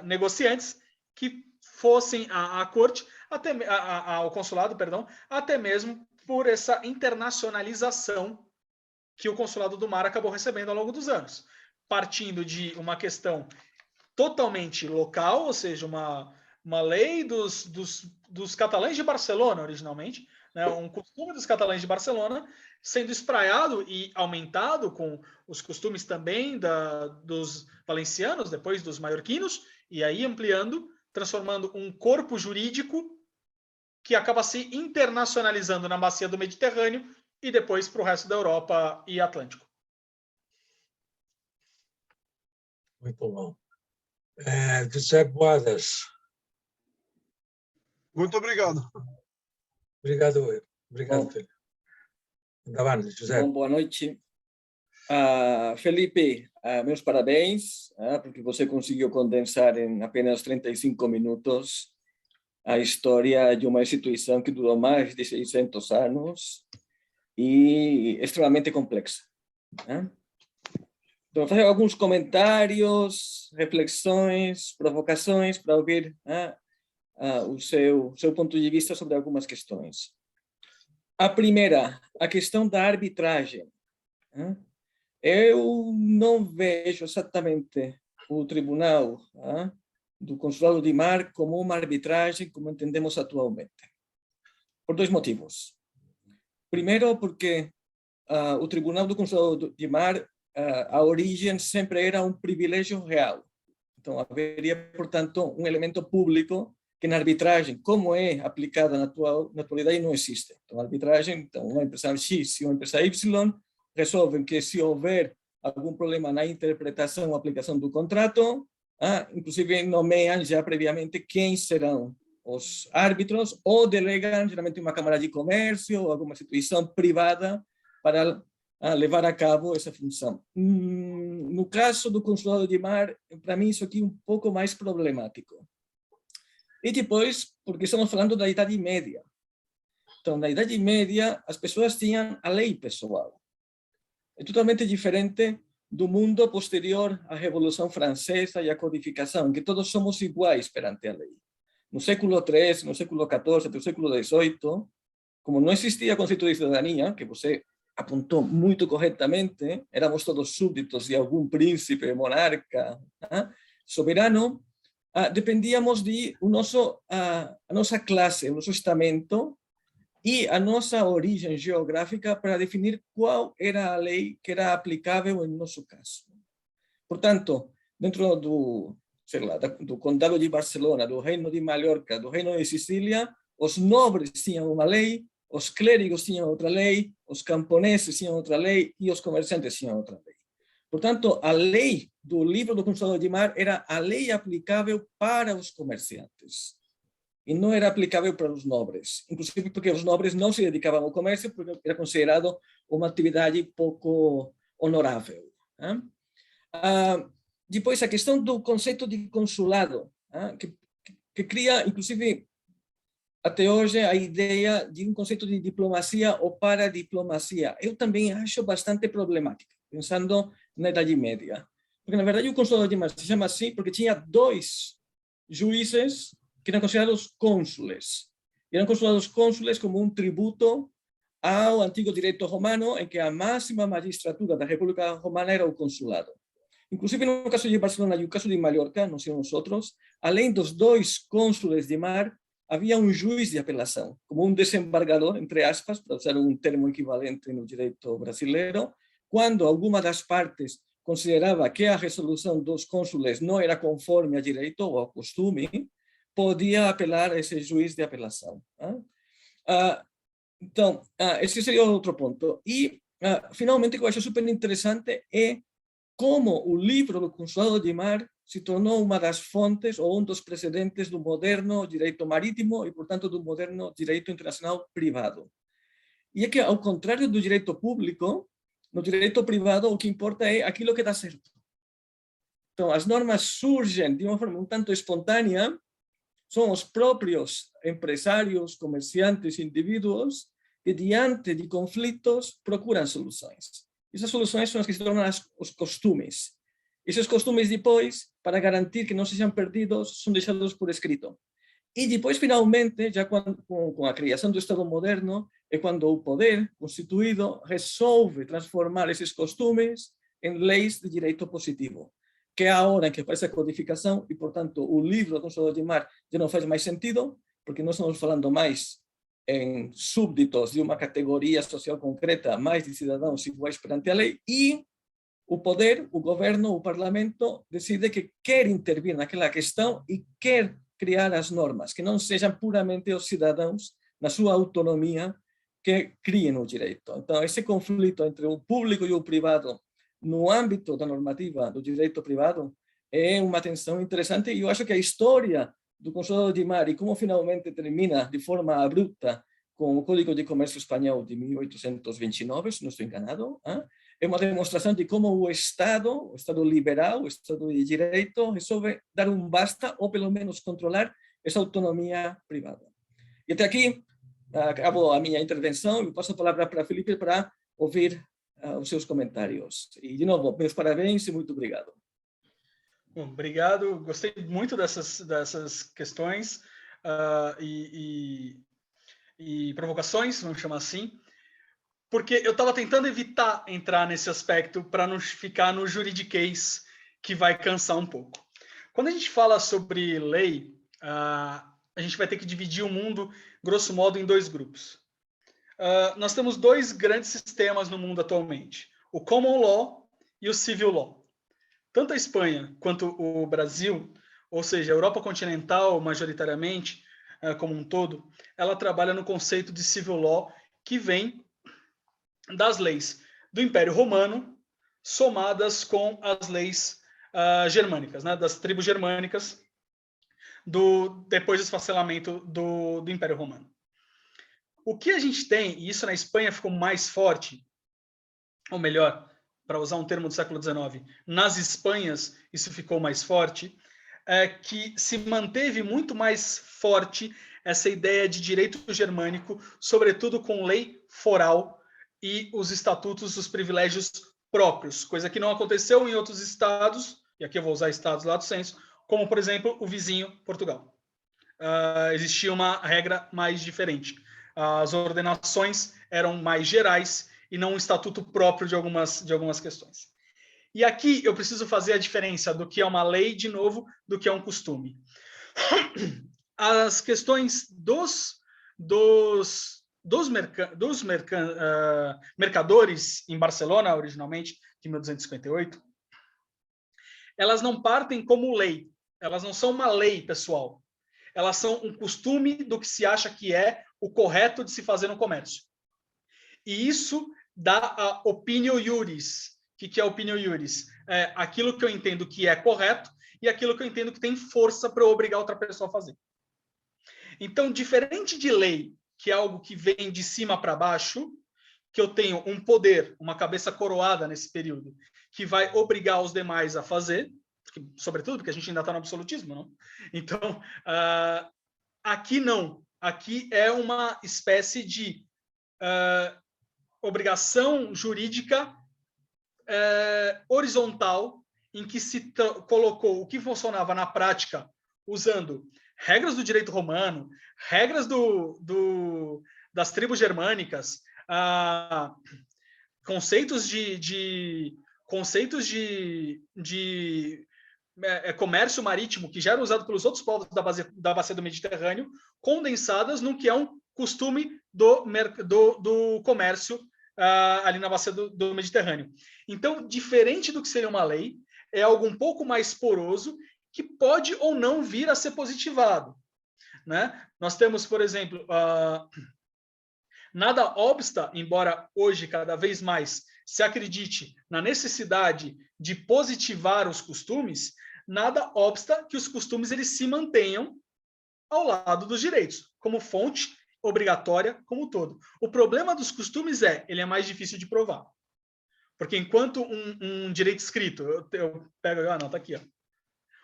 negociantes que fossem à corte, ao consulado, perdão, até mesmo por essa internacionalização que o Consulado do Mar acabou recebendo ao longo dos anos, partindo de uma questão totalmente local, ou seja, uma lei dos catalães de Barcelona, originalmente, né, um costume dos catalães de Barcelona, sendo espraiado e aumentado com os costumes também dos valencianos, depois dos maiorquinos, e aí ampliando, transformando um corpo jurídico que acaba se internacionalizando na bacia do Mediterrâneo e depois para o resto da Europa e Atlântico. Muito bom. José Boadas. Muito obrigado. Obrigado, Bom, Felipe. Davante, José. Bom, boa noite. Felipe, meus parabéns, porque você conseguiu condensar em apenas 35 minutos a história de uma instituição que durou mais de 600 anos e extremamente complexa. Então, vou fazer alguns comentários, reflexões, provocações para ouvir o seu ponto de vista sobre algumas questões. A primeira, a questão da arbitragem. Eu não vejo exatamente o Tribunal do Consulado de Mar como uma arbitragem como entendemos atualmente. Por dois motivos. Primeiro, porque o Tribunal do Consulado de Mar, a origem sempre era um privilégio real. Então, haveria, portanto, um elemento público que na arbitragem, como é aplicada na atualidade, não existe. Então, a arbitragem, então, uma empresa X e uma empresa Y resolvem que se houver algum problema na interpretação ou aplicação do contrato, inclusive nomeiam já previamente quem serão os árbitros ou delegam geralmente uma câmara de comércio ou alguma instituição privada para levar a cabo essa função. No caso do Consulado de Mar, para mim isso aqui é um pouco mais problemático. E depois, porque estamos falando da Idade Média. Então, na Idade Média, as pessoas tinham a lei pessoal. É totalmente diferente do mundo posterior à Revolução Francesa e à codificação, que todos somos iguais perante a lei. No século XIII, no século XIV, no século XVIII, como não existia a conceito de cidadania, que você apontou muito corretamente, éramos todos súbditos de algum príncipe, monarca, soberano, dependíamos de a nossa classe, o nosso estamento e a nossa origem geográfica para definir qual era a lei que era aplicável em nosso caso. Portanto, dentro do Condado de Barcelona, do Reino de Mallorca, do Reino de Sicília, os nobres tinham uma lei, os clérigos tinham outra lei, os camponeses tinham outra lei e os comerciantes tinham outra lei. Portanto, a lei do livro do Consulado de Mar era a lei aplicável para os comerciantes e não era aplicável para os nobres, inclusive porque os nobres não se dedicavam ao comércio porque era considerado uma atividade pouco honorável. Depois, a questão do conceito de consulado, que cria, inclusive, até hoje, a ideia de um conceito de diplomacia ou paradiplomacia. Eu também acho bastante problemática, pensando na Idade Média. Porque, na verdade, o Consulado de Mar se chama assim porque tinha dois juízes que eram considerados cônsules. E eram considerados cônsules como um tributo ao antigo direito romano, em que a máxima magistratura da República Romana era o consulado. Inclusive, no caso de Barcelona e no caso de Mallorca, não somos outros, além dos dois cônsules de mar, havia um juiz de apelação, como um desembargador, entre aspas, para usar um termo equivalente no direito brasileiro, quando alguma das partes considerava que a resolução dos cônsules não era conforme a direito ou ao costume, podia apelar a esse juiz de apelação. Então, esse seria outro ponto. E, finalmente, o que eu acho super interessante é como o livro do Consulado de Mar se tornou uma das fontes ou um dos precedentes do moderno direito marítimo e, portanto, do moderno direito internacional privado. E é que, ao contrário do direito público, no direito privado o que importa é aquilo que dá certo. Então, as normas surgem de uma forma um tanto espontânea, são os próprios empresários, comerciantes, indivíduos que, diante de conflitos, procuram soluções. Essas soluções são as que se tornam os costumes. Esses costumes, depois, para garantir que não sejam perdidos, são deixados por escrito. E depois, finalmente, já com a criação do Estado moderno, é quando o poder constituído resolve transformar esses costumes em leis de direito positivo, que é a hora em que aparece a codificação e, portanto, o livro do Consolador de Mar já não faz mais sentido, porque nós estamos falando mais em súbditos de uma categoria social concreta, mais de cidadãos iguais perante a lei, e o poder, o governo, o parlamento, decide que quer intervir naquela questão e quer criar as normas, que não sejam puramente os cidadãos, na sua autonomia, que criem o direito. Então, esse conflito entre o público e o privado, no âmbito da normativa do direito privado, é uma tensão interessante, e eu acho que a história do Consolador de Mar e como finalmente termina de forma abrupta com o Código de Comércio Espanhol de 1829, se não estou enganado, é uma demonstração de como o Estado liberal, o Estado de Direito, resolve dar um basta, ou pelo menos controlar essa autonomia privada. E até aqui, acabo a minha intervenção e passo a palavra para Felipe para ouvir os seus comentários. E, de novo, meus parabéns e muito obrigado. Bom, obrigado, gostei muito dessas questões e provocações, vamos chamar assim, porque eu estava tentando evitar entrar nesse aspecto para não ficar no juridiquês, que vai cansar um pouco. Quando a gente fala sobre lei, a gente vai ter que dividir o mundo, grosso modo, em dois grupos. Nós temos dois grandes sistemas no mundo atualmente, o Common Law e o Civil Law. Tanto a Espanha quanto o Brasil, ou seja, a Europa continental, majoritariamente, como um todo, ela trabalha no conceito de Civil Law, que vem das leis do Império Romano, somadas com as leis germânicas, né, das tribos germânicas, depois do esfacelamento do Império Romano. O que a gente tem, e isso na Espanha ficou mais forte, ou melhor, para usar um termo do século XIX, nas Espanhas isso ficou mais forte, é que se manteve muito mais forte essa ideia de direito germânico, sobretudo com lei foral e os estatutos, os privilégios próprios, coisa que não aconteceu em outros estados, e aqui eu vou usar estados lato sensu, como, por exemplo, o vizinho Portugal. Existia uma regra mais diferente. As ordenações eram mais gerais e não um estatuto próprio de algumas questões. E aqui eu preciso fazer a diferença do que é uma lei, de novo, do que é um costume. As questões dos mercadores em Barcelona, originalmente, de 1258, elas não partem como lei. Elas não são uma lei, pessoal. Elas são um costume do que se acha que é o correto de se fazer no comércio. E isso dá a opinio iuris. O que é a opinio iuris? É aquilo que eu entendo que é correto e aquilo que eu entendo que tem força para obrigar outra pessoa a fazer. Então, diferente de lei, que é algo que vem de cima para baixo, que eu tenho um poder, uma cabeça coroada nesse período, que vai obrigar os demais a fazer, sobretudo porque a gente ainda está no absolutismo, não? Então, aqui não. Aqui é uma espécie de obrigação jurídica horizontal, em que se colocou o que funcionava na prática, usando regras do direito romano, regras das tribos germânicas, conceitos de comércio marítimo, que já era usado pelos outros povos da bacia do Mediterrâneo, condensadas no que é um costume do comércio ali na bacia do Mediterrâneo. Então, diferente do que seria uma lei, é algo um pouco mais poroso, que pode ou não vir a ser positivado, né? Nós temos, por exemplo, nada obsta, embora hoje cada vez mais se acredite na necessidade de positivar os costumes, nada obsta que os costumes eles se mantenham ao lado dos direitos, como fonte obrigatória como todo. O problema dos costumes ele é mais difícil de provar. Porque enquanto um direito escrito, eu pego, não, tá aqui, ó.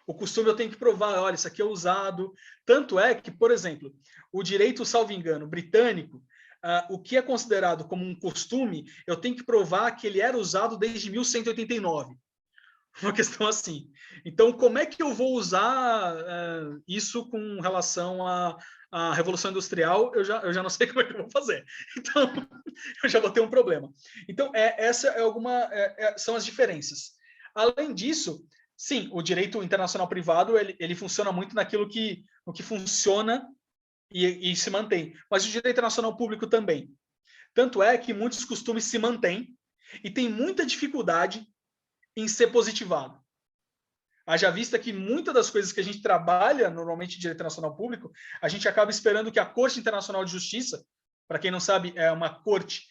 O costume eu tenho que provar, olha, isso aqui é usado. Tanto é que, por exemplo, o direito, salvo engano, britânico, o que é considerado como um costume, eu tenho que provar que ele era usado desde 1189. Uma questão assim. Então, como é que eu vou usar isso com relação à Revolução Industrial? Eu já não sei como é que eu vou fazer. Então, eu já vou ter um problema. Então, essa são as diferenças. Além disso, sim, o direito internacional privado ele funciona muito no que funciona e se mantém. Mas o direito internacional público também. Tanto é que muitos costumes se mantêm e tem muita dificuldade em ser positivado. Haja vista que muitas das coisas que a gente trabalha normalmente em direito internacional público, a gente acaba esperando que a Corte Internacional de Justiça, para quem não sabe, é uma corte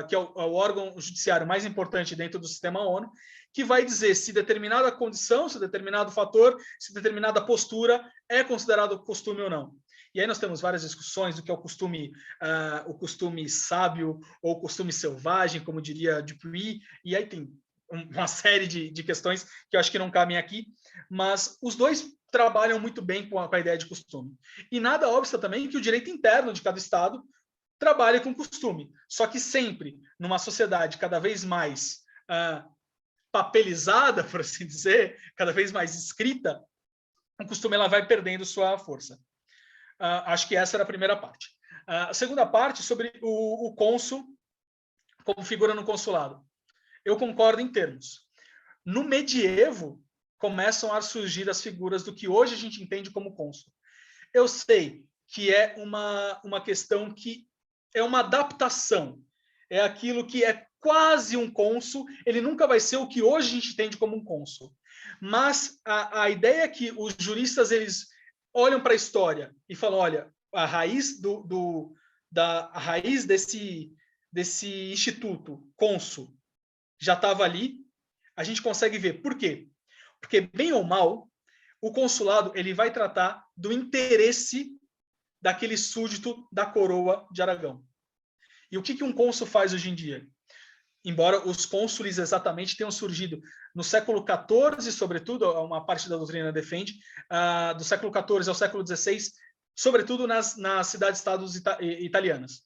que é o órgão judiciário mais importante dentro do sistema ONU, que vai dizer se determinada condição, se determinado fator, se determinada postura é considerado costume ou não. E aí nós temos várias discussões do que é o costume sábio ou o costume selvagem, como diria Dupuy, e aí tem uma série de questões que eu acho que não cabem aqui, mas os dois trabalham muito bem com a ideia de costume. E nada obsta também que o direito interno de cada Estado trabalhe com costume, só que sempre, numa sociedade cada vez mais papelizada, por assim dizer, cada vez mais escrita, o costume ela vai perdendo sua força. Acho que essa era a primeira parte. A segunda parte, sobre o cônsul como figura no consulado. Eu concordo em termos. No medievo, começam a surgir as figuras do que hoje a gente entende como cônsul. Eu sei que é uma questão que é uma adaptação. É aquilo que é quase um cônsul, ele nunca vai ser o que hoje a gente entende como um cônsul. Mas a ideia é que os juristas eles olham para a história e falam, olha, a raiz a raiz desse instituto cônsul já estava ali, a gente consegue ver. Por quê? Porque, bem ou mal, o consulado ele vai tratar do interesse daquele súdito da coroa de Aragão. E o que um cônsul faz hoje em dia? Embora os cônsules exatamente tenham surgido no século XIV, sobretudo, uma parte da doutrina defende, do século XIV ao século XVI, sobretudo nas cidades-estados italianas.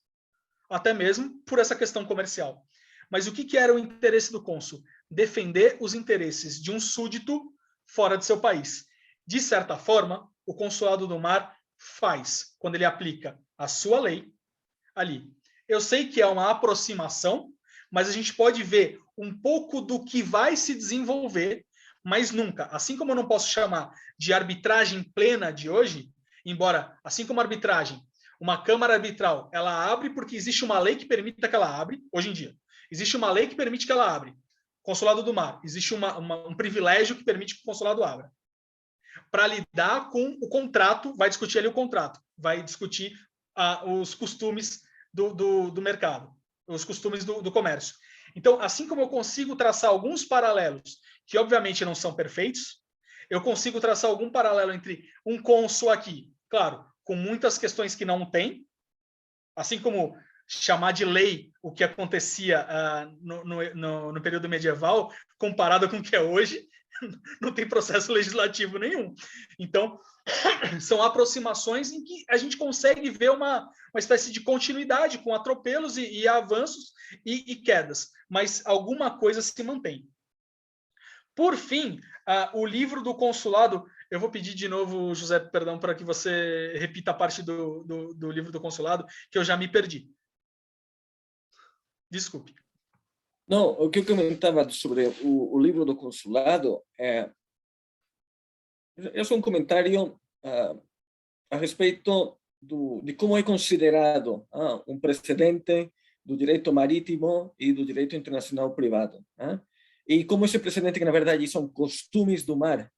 Até mesmo por essa questão comercial. Mas o que era o interesse do cônsul? Defender os interesses de um súdito fora de seu país. De certa forma, o consulado do mar faz, quando ele aplica a sua lei ali. Eu sei que é uma aproximação, mas a gente pode ver um pouco do que vai se desenvolver, mas nunca. Assim como eu não posso chamar de arbitragem plena de hoje, embora, assim como a arbitragem, uma câmara arbitral, ela abre porque existe uma lei que permita que ela abre, hoje em dia. Existe uma lei que permite que ela abre. Consulado do Mar. Existe um privilégio que permite que o consulado abra. Para lidar com o contrato, vai discutir ali o contrato. Vai discutir os costumes do mercado. Os costumes do comércio. Então, assim como eu consigo traçar alguns paralelos, que obviamente não são perfeitos, eu consigo traçar algum paralelo entre um cônsul aqui, claro, com muitas questões que não tem, assim como chamar de lei o que acontecia no período medieval, comparado com o que é hoje, não tem processo legislativo nenhum. Então, são aproximações em que a gente consegue ver uma espécie de continuidade com atropelos e avanços e quedas, mas alguma coisa se mantém. Por fim, o livro do consulado, eu vou pedir de novo, José, perdão, para que você repita a parte do livro do consulado, que eu já me perdi. Desculpe. Não, o que eu comentava sobre o livro do consulado é um comentário a respeito de como é considerado um precedente do direito marítimo e do direito internacional privado. E como esse precedente, que na verdade são costumes do mar,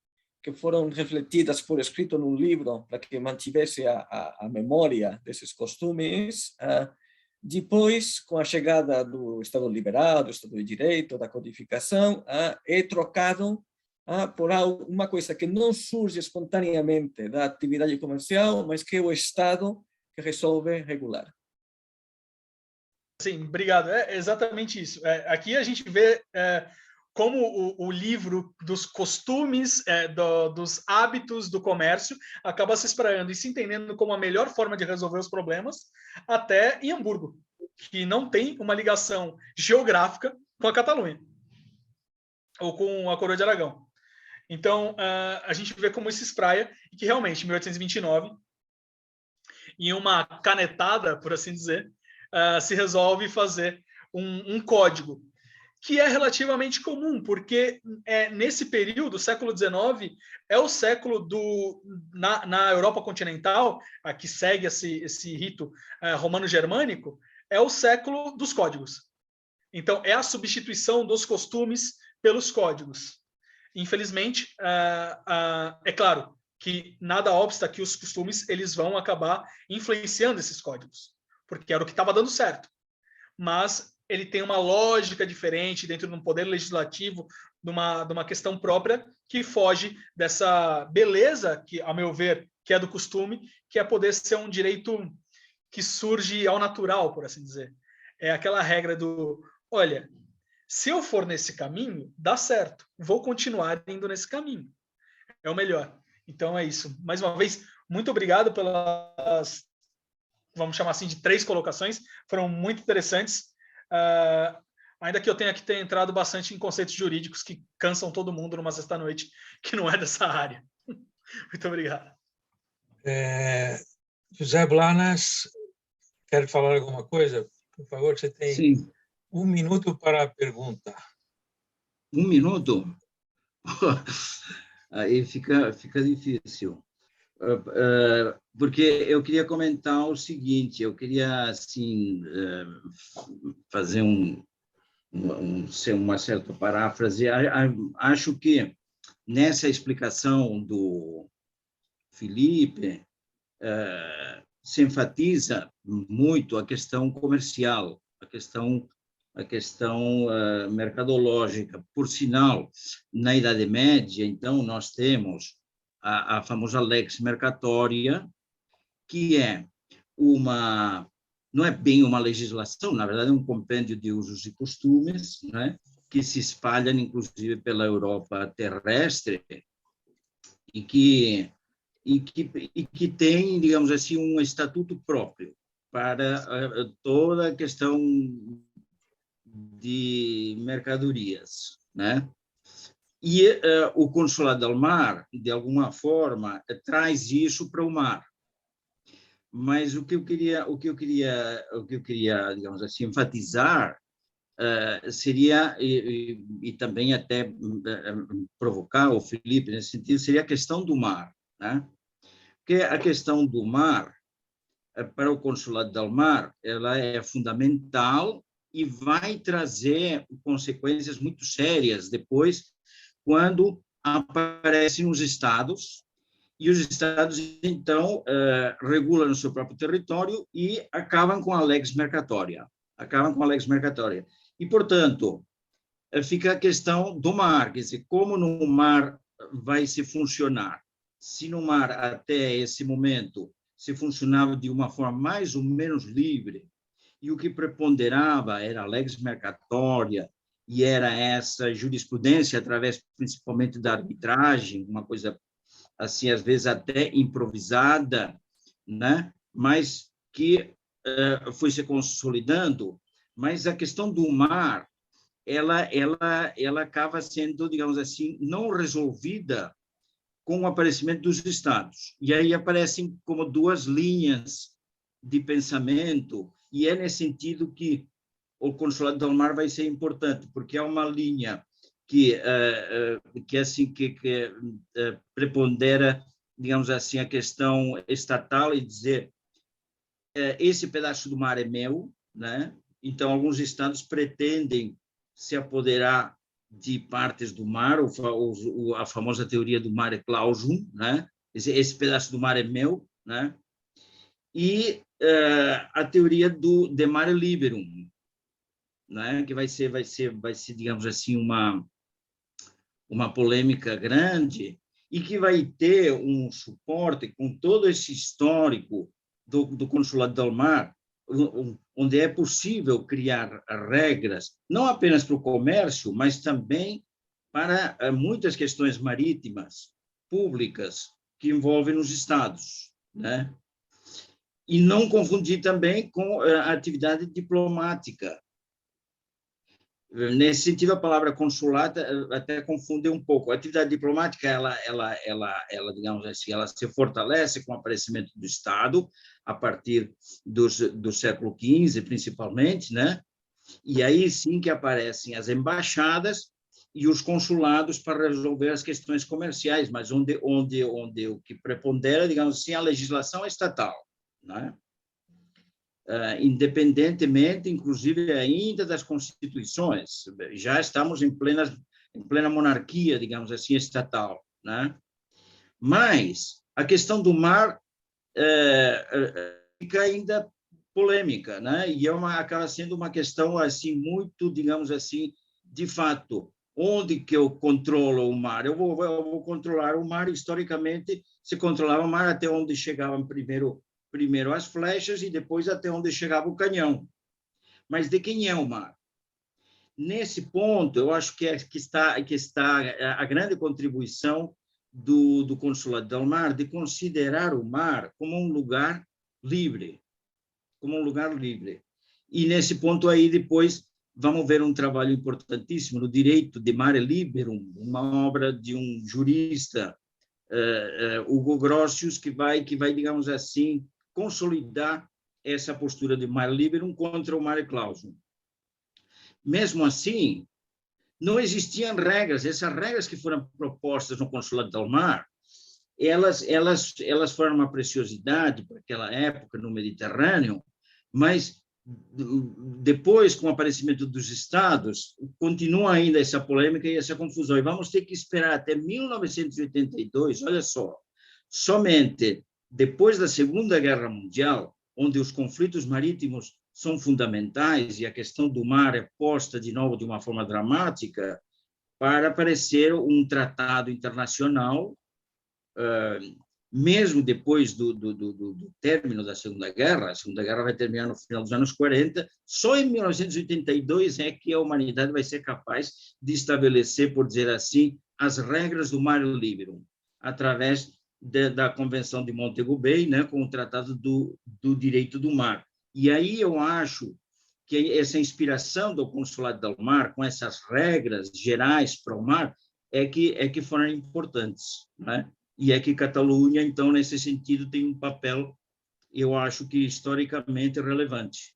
que foram refletidas por escrito num livro para que mantivesse a memória desses costumes, depois, com a chegada do Estado liberal, do Estado de Direito, da codificação, é trocado por uma coisa que não surge espontaneamente da atividade comercial, mas que é o Estado que resolve regular. Sim, obrigado. É exatamente isso. Aqui a gente vê como o livro dos costumes, dos hábitos do comércio acaba se espraiando e se entendendo como a melhor forma de resolver os problemas, até em Hamburgo, que não tem uma ligação geográfica com a Catalunha. ou com a Coroa de Aragão. Então, a gente vê como isso espraia, e que realmente, em 1829, em uma canetada, por assim dizer, se resolve fazer um código, que é relativamente comum, porque nesse período, o século XIX, é o século na Europa continental, a que segue esse rito romano-germânico, é o século dos códigos. Então, é a substituição dos costumes pelos códigos. Infelizmente, é claro que nada obsta que os costumes eles vão acabar influenciando esses códigos, porque era o que estava dando certo. Mas ele tem uma lógica diferente dentro de um poder legislativo, de uma questão própria, que foge dessa beleza, que, a meu ver, que é do costume, que é poder ser um direito que surge ao natural, por assim dizer. É aquela regra do, olha, se eu for nesse caminho, dá certo, vou continuar indo nesse caminho. É o melhor. Então é isso. Mais uma vez, muito obrigado pelas, vamos chamar assim, de 3 colocações, foram muito interessantes. Ainda que eu tenha que ter entrado bastante em conceitos jurídicos que cansam todo mundo numa sexta-noite que não é dessa área. Muito obrigado. José Blanes, quer falar alguma coisa? Por favor, você tem Sim. 1 minuto para a pergunta. 1 minuto? Aí fica difícil. Porque eu queria comentar o seguinte, eu queria, assim, fazer uma certa paráfrase. Acho que nessa explicação do Felipe, se enfatiza muito a questão comercial, a questão mercadológica. Por sinal, na Idade Média, então, nós temos a famosa lex mercatoria, que é não é bem uma legislação, na verdade é um compêndio de usos e costumes, né, que se espalham, inclusive, pela Europa terrestre, e que tem, digamos assim, um estatuto próprio para toda a questão de mercadorias, né? E o Consulado del Mar, de alguma forma, traz isso para o mar. Mas o que eu queria, digamos assim, enfatizar seria, e também até provocar o Felipe nesse sentido, seria a questão do mar, né? Porque a questão do mar, para o Consulado del Mar, ela é fundamental e vai trazer consequências muito sérias depois, quando aparecem os estados, e os estados, então, regulam o seu próprio território e acabam com a lex mercatoria. E, portanto, fica a questão do mar, quer dizer, como no mar vai se funcionar? Se no mar, até esse momento, se funcionava de uma forma mais ou menos livre, e o que preponderava era a lex mercatoria, e era essa jurisprudência, através principalmente da arbitragem, uma coisa assim, às vezes até improvisada, né? Mas que foi se consolidando. Mas a questão do mar, ela acaba sendo, digamos assim, não resolvida com o aparecimento dos estados. E aí aparecem como 2 linhas de pensamento, e é nesse sentido que o Consulado del Mar vai ser importante, porque é uma linha que assim que prepondera, digamos assim, a questão estatal e dizer esse pedaço do mar é meu, né? Então alguns estados pretendem se apoderar de partes do mar, a famosa teoria do mare clausum, né? Esse pedaço do mar é meu, né? E a teoria do de mare liberum, né? Que vai ser, digamos assim, uma polêmica grande, e que vai ter um suporte com todo esse histórico do Consulado del Mar, onde é possível criar regras, não apenas para o comércio, mas também para muitas questões marítimas, públicas, que envolvem os estados, né? E não confundir também com a atividade diplomática. Nesse sentido, a palavra consulado até confunde um pouco. A atividade diplomática, ela, digamos assim, ela se fortalece com o aparecimento do Estado, a partir do século XV, principalmente, né? E aí sim que aparecem as embaixadas e os consulados para resolver as questões comerciais, mas onde o que prepondera, digamos assim, a legislação estatal, né? Independentemente, inclusive, ainda das constituições. Já estamos em plena monarquia, digamos assim, estatal, né? Mas a questão do mar fica ainda polêmica, né? E acaba sendo uma questão assim muito, digamos assim, de fato, onde que eu controlo o mar? Eu vou controlar o mar. Historicamente, se controlava o mar até onde chegavam primeiro as flechas e depois até onde chegava o canhão. Mas de quem é o mar? Nesse ponto, eu acho que está a grande contribuição do Consulado del Mar, de considerar o mar como um lugar livre, E nesse ponto aí, depois, vamos ver um trabalho importantíssimo no Direito de Mare Liberum, uma obra de um jurista, Hugo Grotius, que vai, digamos assim, consolidar essa postura de Mare Liberum contra o Mare Clausum. Mesmo assim, não existiam regras. Essas regras que foram propostas no Consulado del Mar, elas foram uma preciosidade para aquela época no Mediterrâneo, mas depois, com o aparecimento dos estados, continua ainda essa polêmica e essa confusão. E vamos ter que esperar até 1982, olha só, somente depois da Segunda Guerra Mundial, onde os conflitos marítimos são fundamentais e a questão do mar é posta de novo de uma forma dramática, para aparecer um tratado internacional, mesmo depois do término da Segunda Guerra. A Segunda Guerra vai terminar no final dos anos 40, só em 1982 é que a humanidade vai ser capaz de estabelecer, por dizer assim, as regras do Mare Liberum, através da Convenção de Montego Bay, né, com o Tratado do Direito do Mar. E aí eu acho que essa inspiração do Consulado del Mar, com essas regras gerais para o mar, é que foram importantes, né? E é que Catalunha, então, nesse sentido, tem um papel, eu acho que historicamente relevante.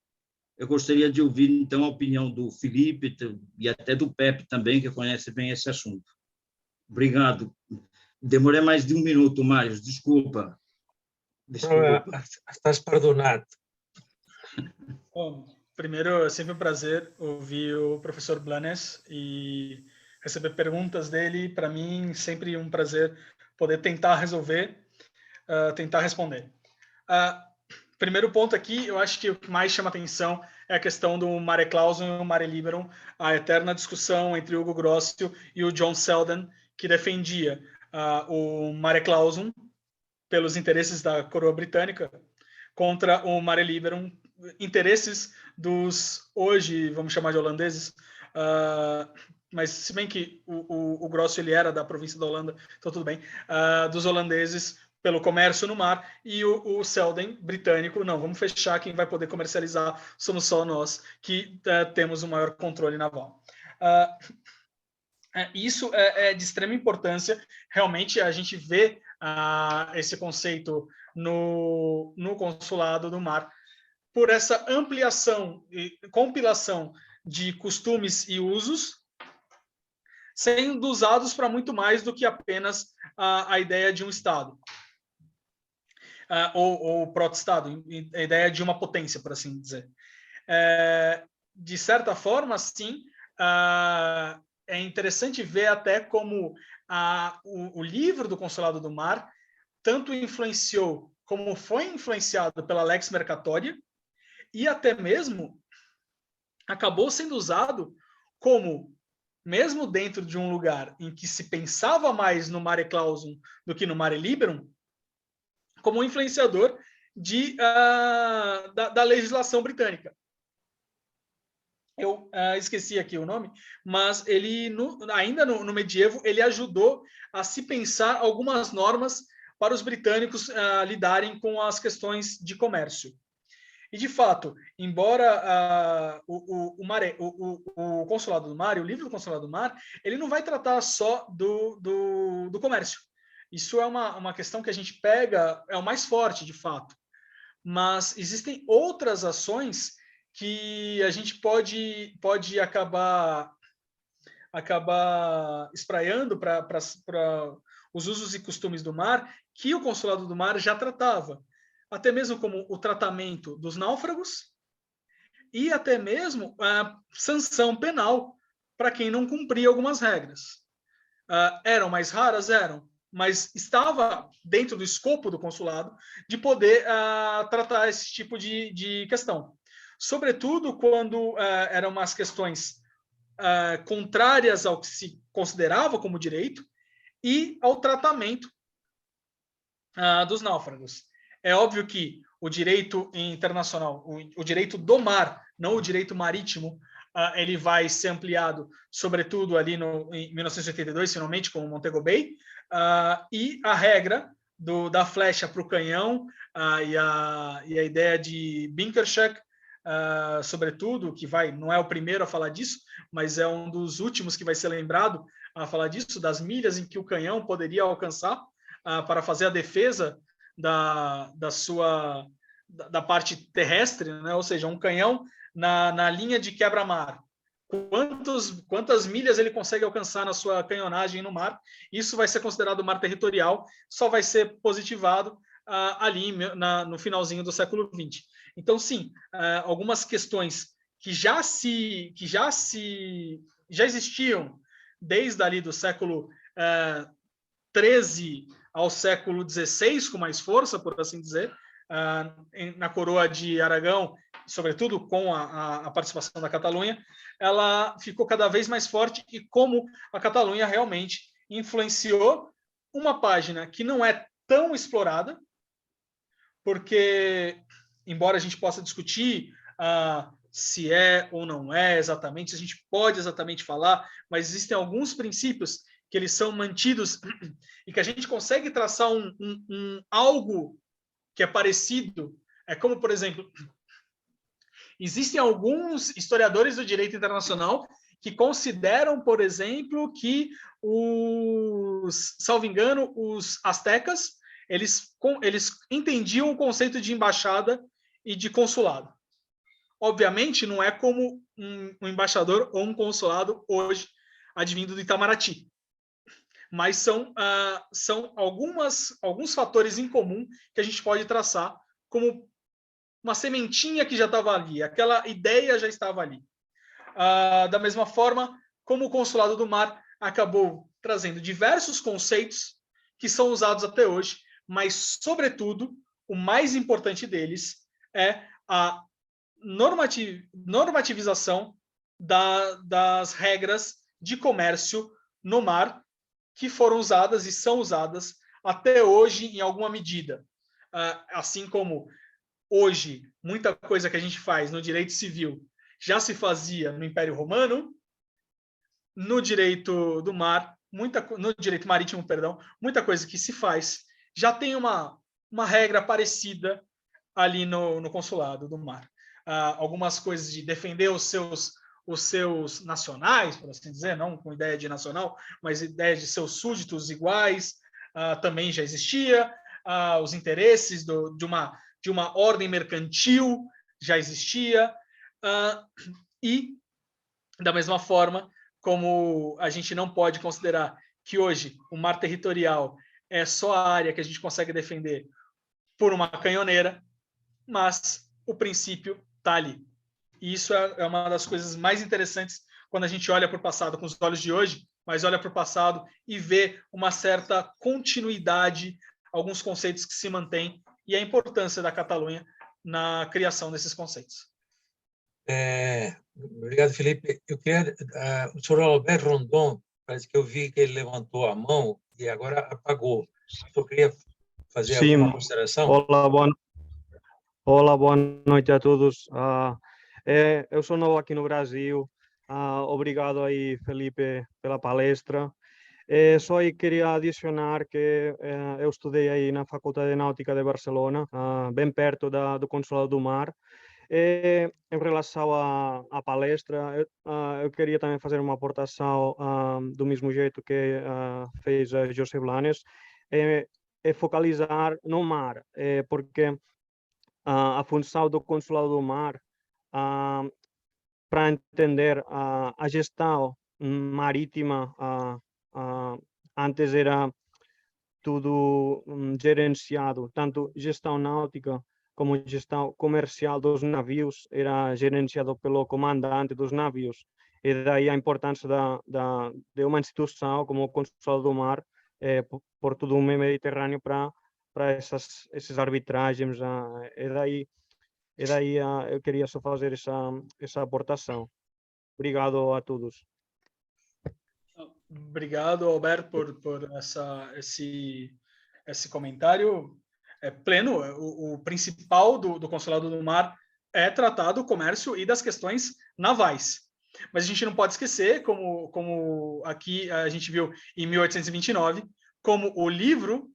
Eu gostaria de ouvir, então, a opinião do Felipe e até do Pepe também, que conhece bem esse assunto. Obrigado. Demorei mais de 1 minuto, Mário, desculpa. Estás perdonado. Bom, primeiro, é sempre um prazer ouvir o professor Blanes e receber perguntas dele. Para mim, sempre um prazer poder tentar resolver, tentar responder. Primeiro ponto aqui, eu acho que o que mais chama atenção é a questão do Mare Clausum e o Mare Liberum, a eterna discussão entre Hugo Grotius e o John Selden, que defendia o Mare Clausum pelos interesses da coroa britânica contra o Mare Liberum, interesses dos, hoje, vamos chamar de holandeses, mas se bem que o Grotius ele era da província da Holanda, então tudo bem, dos holandeses pelo comércio no mar, e o Selden, britânico, não, vamos fechar, quem vai poder comercializar somos só nós, que temos o maior controle naval. Isso é de extrema importância, realmente a gente vê esse conceito no Consulado do Mar, por essa ampliação e compilação de costumes e usos, sendo usados para muito mais do que apenas a ideia de um Estado, ou proto-Estado, a ideia de uma potência, por assim dizer. De certa forma, sim, é interessante ver até como o livro do Consulado do Mar tanto influenciou, como foi influenciado pela Lex Mercatoria, e até mesmo acabou sendo usado como, mesmo dentro de um lugar em que se pensava mais no Mare Clausum do que no Mare Liberum, como um influenciador da legislação britânica. Eu esqueci aqui o nome, mas ele, ainda no medievo, ele ajudou a se pensar algumas normas para os britânicos lidarem com as questões de comércio. E, de fato, embora o Consulado do Mar, o livro do Consulado do Mar, ele não vai tratar só do comércio. Isso é uma questão que a gente pega, é o mais forte, de fato. Mas existem outras ações que a gente pode acabar espraiando para os usos e costumes do mar, que o Consulado do Mar já tratava. Até mesmo como o tratamento dos náufragos e até mesmo a sanção penal para quem não cumpria algumas regras. Eram mais raras? Eram, mas estava dentro do escopo do consulado de poder tratar esse tipo de questão. Sobretudo quando eram umas questões contrárias ao que se considerava como direito e ao tratamento dos náufragos. É óbvio que o direito internacional, o direito do mar, não o direito marítimo, ele vai ser ampliado, sobretudo ali em 1982, finalmente, com o Montego Bay, e a regra da flecha para o canhão e a ideia de Binkershek, sobretudo, que não é o primeiro a falar disso, mas é um dos últimos que vai ser lembrado a falar disso, das milhas em que o canhão poderia alcançar para fazer a defesa da parte terrestre, né? Ou seja, um canhão na linha de quebra-mar. Quantas milhas ele consegue alcançar na sua canhonagem no mar? Isso vai ser considerado mar territorial, só vai ser positivado ali no finalzinho do século XX. Então, sim, algumas questões que já existiam desde ali do século XIII ao século XVI, com mais força, por assim dizer, na coroa de Aragão, sobretudo com a participação da Catalunha, ela ficou cada vez mais forte, e como a Catalunha realmente influenciou uma página que não é tão explorada, porque, embora a gente possa discutir se é ou não é exatamente, se a gente pode exatamente falar, mas existem alguns princípios que eles são mantidos e que a gente consegue traçar algo que é parecido. É como, por exemplo, existem alguns historiadores do direito internacional que consideram, por exemplo, que salvo engano, os astecas, eles entendiam o conceito de embaixada e de consulado. Obviamente, não é como um embaixador ou um consulado hoje advindo do Itamaraty. Mas são alguns fatores em comum que a gente pode traçar como uma sementinha que já estava ali, aquela ideia já estava ali. Da mesma forma como o Consulado do Mar acabou trazendo diversos conceitos que são usados até hoje, mas, sobretudo, o mais importante deles é a normativização das regras de comércio no mar, que foram usadas e são usadas até hoje em alguma medida. Assim como hoje, muita coisa que a gente faz no direito civil já se fazia no Império Romano, no direito do mar, no direito marítimo, perdão, muita coisa que se faz já tem uma regra parecida ali no Consulado do Mar. Algumas coisas de defender os seus nacionais, por assim dizer, não com ideia de nacional, mas ideia de seus súditos iguais, também já existia. Os interesses de uma ordem mercantil já existia. E, da mesma forma, como a gente não pode considerar que hoje o mar territorial é só a área que a gente consegue defender por uma canhoneira, mas o princípio está ali. E isso é uma das coisas mais interessantes quando a gente olha para o passado com os olhos de hoje, mas olha para o passado e vê uma certa continuidade, alguns conceitos que se mantêm, e a importância da Catalunha na criação desses conceitos. Obrigado, Felipe. Eu queria, o senhor Alberto Rondon, parece que eu vi que ele levantou a mão e agora apagou. Eu queria fazer alguma consideração? Olá, boa noite a todos. Eu sou novo aqui no Brasil. Obrigado aí, Felipe, pela palestra. Só aí queria adicionar que eu estudei aí na Faculdade de Náutica de Barcelona, bem perto do Consulado do Mar. Em relação à palestra, eu queria também fazer uma aportação do mesmo jeito que fez José Blanes, é focalizar no mar, porque a função do Consulado do Mar, para entender a gestão marítima, antes era tudo gerenciado, tanto gestão náutica como gestão comercial dos navios era gerenciado pelo comandante dos navios. E daí a importância de uma instituição como o Consulado do Mar por todo o Mediterrâneo para essas arbitragens. E daí eu queria só fazer essa aportação. Obrigado a todos. Obrigado, Alberto, por esse comentário pleno. O principal do Consulado do Mar é tratar do comércio e das questões navais. Mas a gente não pode esquecer, como aqui a gente viu em 1829, como o livro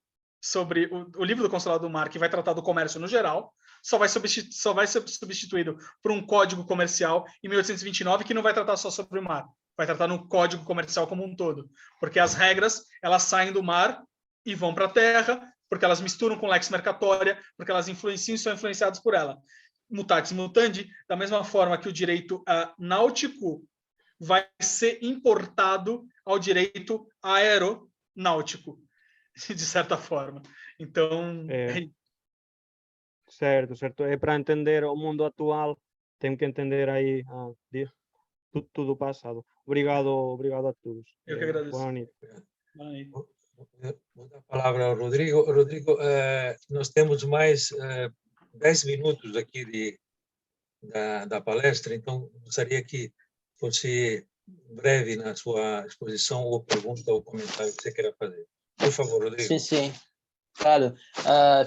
o livro do Consulado do Mar, que vai tratar do comércio no geral, só vai ser substituído por um código comercial em 1829 que não vai tratar só sobre o mar, vai tratar no código comercial como um todo, porque as regras elas saem do mar e vão para a terra, porque elas misturam com lex mercatória, porque elas influenciam e são influenciadas por ela. Mutatis mutandi, da mesma forma que o direito náutico vai ser importado ao direito aeronáutico, de certa forma. Então, certo. É para entender o mundo atual, tem que entender aí tudo o passado. Obrigado a todos. Eu que agradeço. Boa noite. Vou dar a palavra ao Rodrigo. Rodrigo, nós temos mais 10 minutos aqui da palestra, então gostaria que fosse breve na sua exposição ou pergunta ou comentário que você queira fazer. Por favor, Rodrigo. Sim. Claro.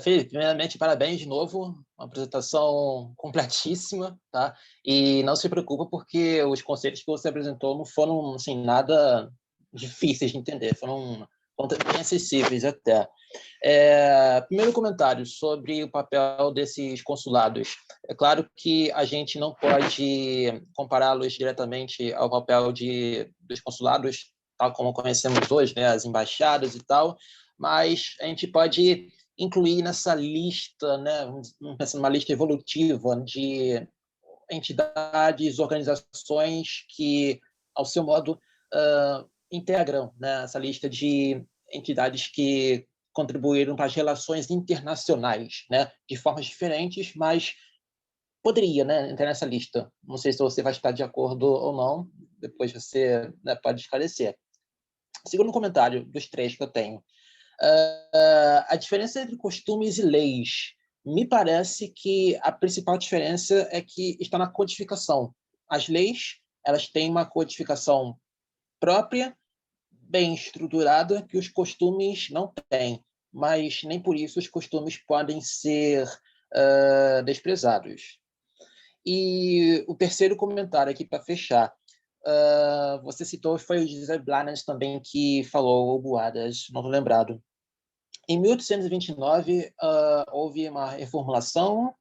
Felipe, primeiramente, parabéns de novo. Uma apresentação completíssima, tá? E não se preocupa porque os conceitos que você apresentou não foram, assim, nada difíceis de entender. Foram bem acessíveis até. Primeiro comentário sobre o papel desses consulados. É claro que a gente não pode compará-los diretamente ao papel dos consulados, tal como conhecemos hoje, né, as embaixadas e tal, mas a gente pode incluir nessa lista, né, numa lista evolutiva de entidades, organizações que, ao seu modo, integram, né, essa lista de entidades que contribuíram para as relações internacionais, né, de formas diferentes, mas poderia, né, entrar nessa lista. Não sei se você vai estar de acordo ou não, depois você, né, pode esclarecer. Segundo comentário dos três que eu tenho, a diferença entre costumes e leis. Me parece que a principal diferença é que está na codificação. As leis, elas têm uma codificação própria, bem estruturada, que os costumes não têm, mas nem por isso os costumes podem ser desprezados. E o terceiro comentário aqui para fechar, você citou, foi o José Blanes também que falou, ou Boadas, não estou lembrado. Em 1829, houve uma reformulação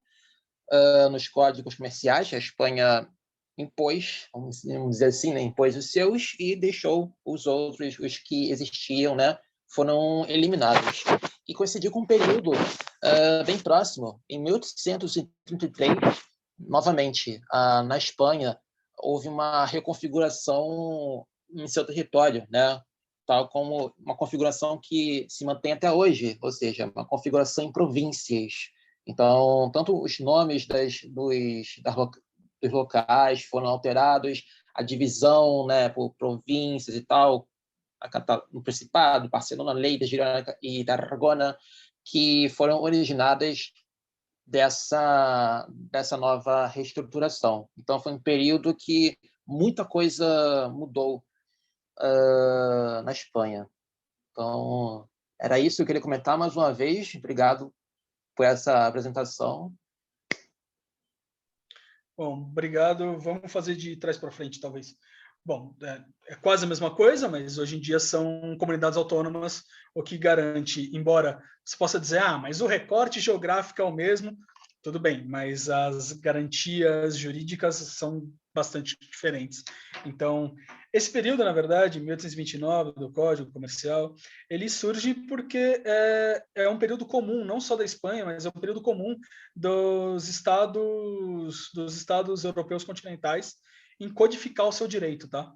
nos códigos comerciais. A Espanha impôs, vamos dizer assim, né, impôs os seus e deixou os outros, os que existiam, né, foram eliminados. E coincidiu com um período bem próximo. Em 1833, novamente, na Espanha, houve uma reconfiguração em seu território, né, tal como uma configuração que se mantém até hoje, ou seja, uma configuração em províncias. Então, tanto os nomes dos locais foram alterados, a divisão, né, por províncias e tal, no Principado, Barcelona, Lleida, Girona e Tarragona, que foram originadas dessa nova reestruturação. Então, foi um período que muita coisa mudou na Espanha. Então, era isso que eu queria comentar mais uma vez. Obrigado por essa apresentação. Bom, obrigado. Vamos fazer de trás para frente, talvez. bom, é quase a mesma coisa, mas hoje em dia são comunidades autônomas, o que garante, embora você possa dizer, mas o recorte geográfico é o mesmo, tudo bem, mas as garantias jurídicas são bastante diferentes. Então, esse período, na verdade, 1829, do Código Comercial, ele surge porque é um período comum, não só da Espanha, mas é um período comum dos estados europeus continentais em codificar o seu direito, tá?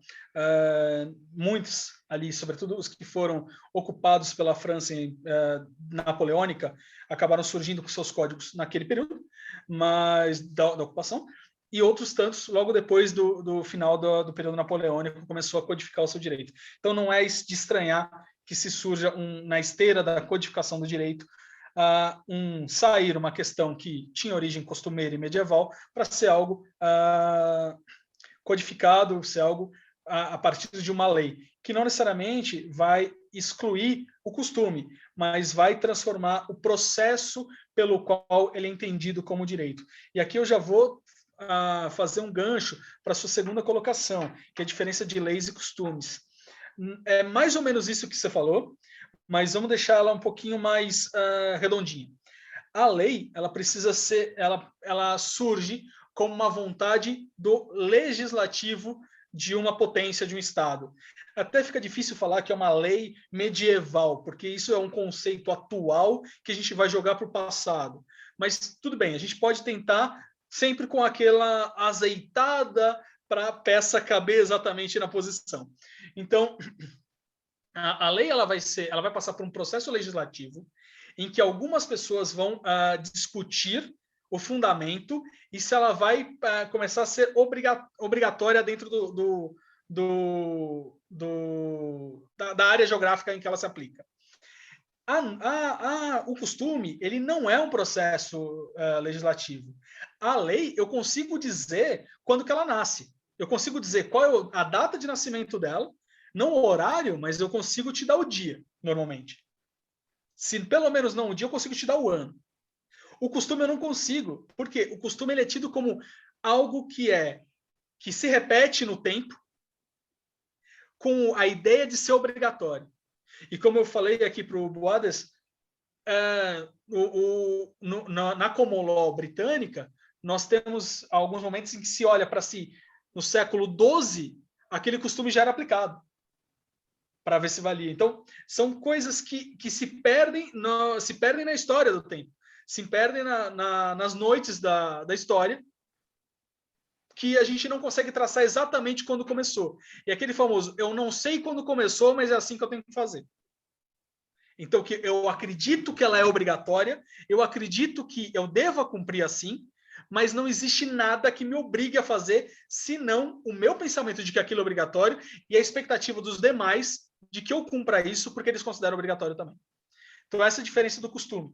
Muitos ali, sobretudo os que foram ocupados pela França napoleônica, acabaram surgindo com seus códigos naquele período, mas da ocupação, e outros tantos logo depois do final do período napoleônico começou a codificar o seu direito. Então não é de estranhar que se surja na esteira da codificação do direito sair uma questão que tinha origem costumeira e medieval para ser algo codificado, ser algo a partir de uma lei, que não necessariamente vai excluir o costume, mas vai transformar o processo pelo qual ele é entendido como direito. E aqui eu já vou fazer um gancho para a sua segunda colocação, que é a diferença de leis e costumes. É mais ou menos isso que você falou, mas vamos deixar ela um pouquinho mais redondinha. A lei, ela precisa ser, ela surge como uma vontade do legislativo de uma potência, de um Estado. Até fica difícil falar que é uma lei medieval, porque isso é um conceito atual que a gente vai jogar para o passado. Mas tudo bem, a gente pode tentar sempre com aquela azeitada para a peça caber exatamente na posição. Então, a lei ela vai passar por um processo legislativo em que algumas pessoas vão discutir o fundamento e se ela vai começar a ser obrigatória dentro da área geográfica em que ela se aplica. O costume, ele não é um processo legislativo. A lei, eu consigo dizer quando que ela nasce. Eu consigo dizer qual é a data de nascimento dela, não o horário, mas eu consigo te dar o dia, normalmente. Se pelo menos não o dia, eu consigo te dar o ano. O costume eu não consigo, porque o costume ele é tido como algo que se repete no tempo, com a ideia de ser obrigatório. E como eu falei aqui para o Boades, na common law britânica, nós temos alguns momentos em que se olha para si, no século XII, aquele costume já era aplicado, para ver se valia. Então, são coisas que se perdem na história do tempo, se perdem nas noites da história, que a gente não consegue traçar exatamente quando começou. E aquele famoso, eu não sei quando começou, mas é assim que eu tenho que fazer. Então, que eu acredito que ela é obrigatória, eu acredito que eu deva cumprir assim, mas não existe nada que me obrigue a fazer, senão o meu pensamento de que aquilo é obrigatório e a expectativa dos demais de que eu cumpra isso, porque eles consideram obrigatório também. Então, essa é a diferença do costume.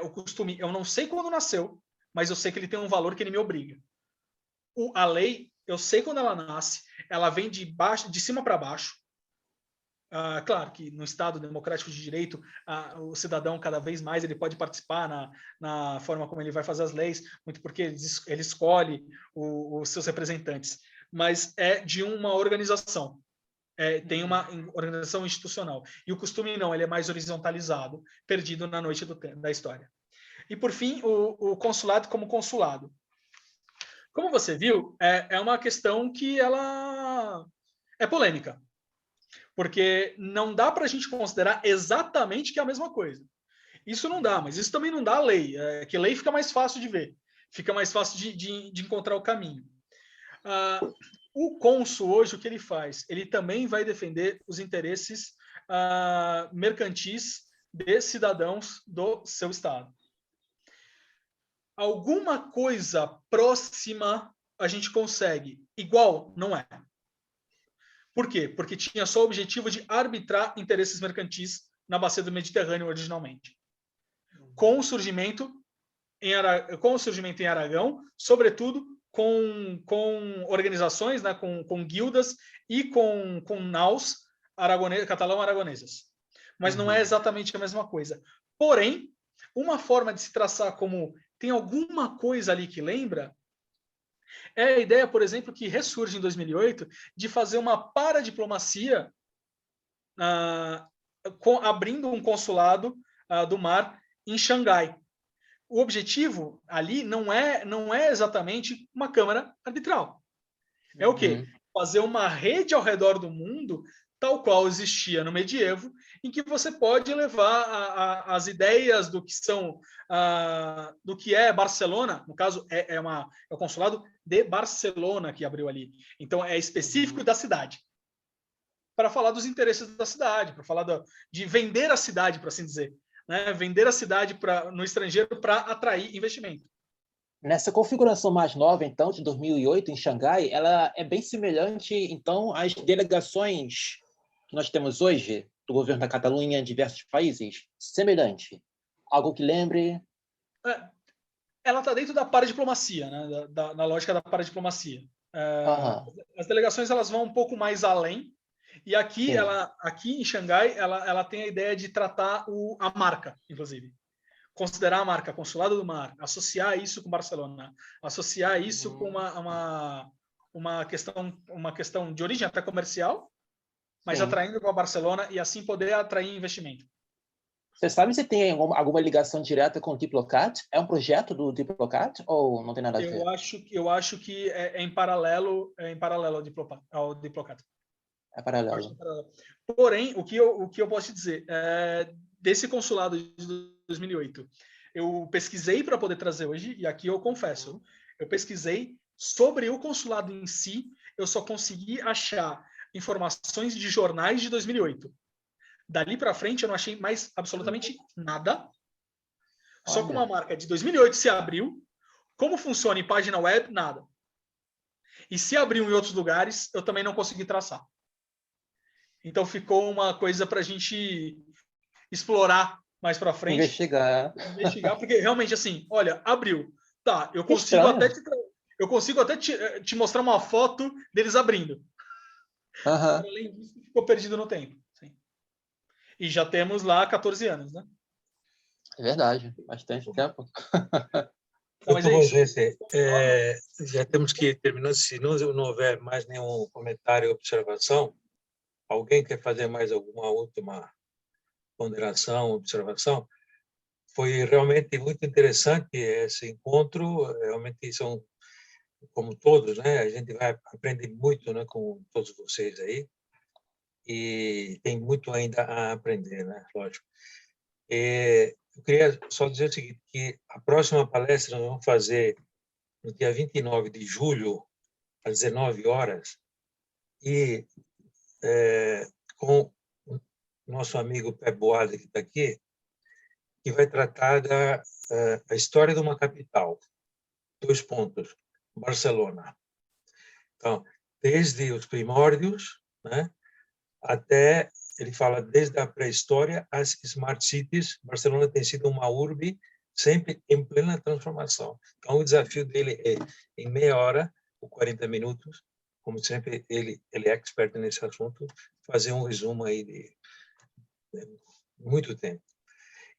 O costume, eu não sei quando nasceu, mas eu sei que ele tem um valor que ele me obriga. A lei, eu sei quando ela nasce, ela vem de cima para baixo. Claro que no Estado democrático de direito, o cidadão cada vez mais ele pode participar na forma como ele vai fazer as leis, muito porque ele escolhe os seus representantes, mas é de uma organização, tem uma organização institucional. E o costume não, ele é mais horizontalizado, perdido na noite da história. E por fim, o consulado como consulado. Como você viu, é uma questão que ela é polêmica, porque não dá para a gente considerar exatamente que é a mesma coisa. Isso não dá, mas isso também não dá a lei, que lei fica mais fácil de ver, fica mais fácil de encontrar o caminho. O cônsul hoje, o que ele faz? Ele também vai defender os interesses mercantis de cidadãos do seu Estado. Alguma coisa próxima a gente consegue. Igual, não é. Por quê? Porque tinha só o objetivo de arbitrar interesses mercantis na bacia do Mediterrâneo originalmente. Com o surgimento em Aragão, sobretudo com organizações, né, com guildas e com naus catalão-aragonesas. Mas não é exatamente a mesma coisa. Porém, uma forma de se traçar como tem alguma coisa ali que lembra É a ideia, por exemplo, que ressurge em 2008 de fazer uma paradiplomacia abrindo um consulado do mar em Xangai. O objetivo ali não é exatamente uma câmara arbitral. É o quê? Fazer uma rede ao redor do mundo, tal qual existia no medievo, em que você pode levar as ideias do que são, do que é Barcelona, no caso é o consulado de Barcelona que abriu ali. Então é específico da cidade, para falar dos interesses da cidade, para falar de vender a cidade, por assim dizer, né? Vender a cidade no estrangeiro para atrair investimento. Nessa configuração mais nova, então, de 2008, em Xangai, ela é bem semelhante, então, às delegações que nós temos hoje, do governo da Catalunha em diversos países? Semelhante? Algo que lembre? Ela está dentro da paradiplomacia, né? Na lógica da paradiplomacia. As delegações elas vão um pouco mais além, e aqui, aqui em Xangai, ela tem a ideia de tratar a marca, inclusive. Considerar a marca Consulado do Mar, associar isso com Barcelona, associar isso com uma questão de origem até comercial, mas atraindo com a Barcelona e assim poder atrair investimento. Você sabe se tem alguma ligação direta com o Diplocat? É um projeto do Diplocat ou não tem nada a ver? Eu acho que é em paralelo ao Diplocat. É paralelo. Porém, o que eu posso te dizer desse consulado de 2008, eu pesquisei para poder trazer hoje, e aqui eu confesso, eu pesquisei sobre o consulado em si, eu só consegui achar informações de jornais de 2008. Dali para frente eu não achei mais absolutamente nada. Só com uma marca de 2008 se abriu. Como funciona em página web, nada. E se abriu em outros lugares, eu também não consegui traçar. Então ficou uma coisa para a gente explorar mais para frente. Investigar, porque realmente assim, olha, abriu. Tá, eu consigo até te mostrar uma foto deles abrindo. Além disso, ficou perdido no tempo. Sim. E já temos lá 14 anos, né? É verdade, bastante tempo. Não, mas é isso. Já temos que ir terminando. Se não houver mais nenhum comentário ou observação, alguém quer fazer mais alguma última ponderação, observação? Foi realmente muito interessante esse encontro. Realmente são, como todos, né? A gente vai aprender muito, né, com todos vocês aí. E tem muito ainda a aprender, né? Lógico. Eu queria só dizer o seguinte, que a próxima palestra nós vamos fazer no dia 29 de julho, às 19 horas, e com o nosso amigo Pé Boada, que está aqui, que vai tratar da a história de uma capital. 2 pontos. Barcelona. Então, desde os primórdios, né, até, ele fala, desde a pré-história às smart cities, Barcelona tem sido uma urbe sempre em plena transformação. Então, o desafio dele é, em meia hora ou 40 minutos, como sempre, ele é expert nesse assunto, fazer um resumo aí de muito tempo.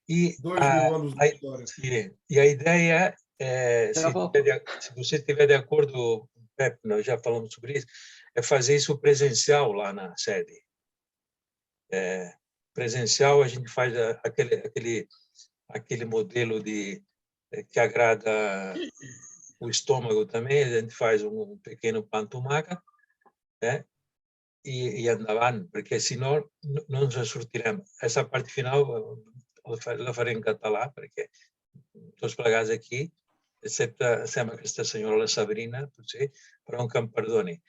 E 2000 anos de história. E a ideia é, se você estiver de acordo, Pepe, nós já falamos sobre isso, é fazer isso presencial lá na sede. Presencial, a gente faz aquele modelo que agrada o estômago também, a gente faz um pequeno pantumaca, né? E andavam, porque senão não nos surtiremos. Essa parte final la faré em català, perquè tots plegats aquí, excepte sembla que aquesta senyora, la Sabrina, potser, però que em perdoni.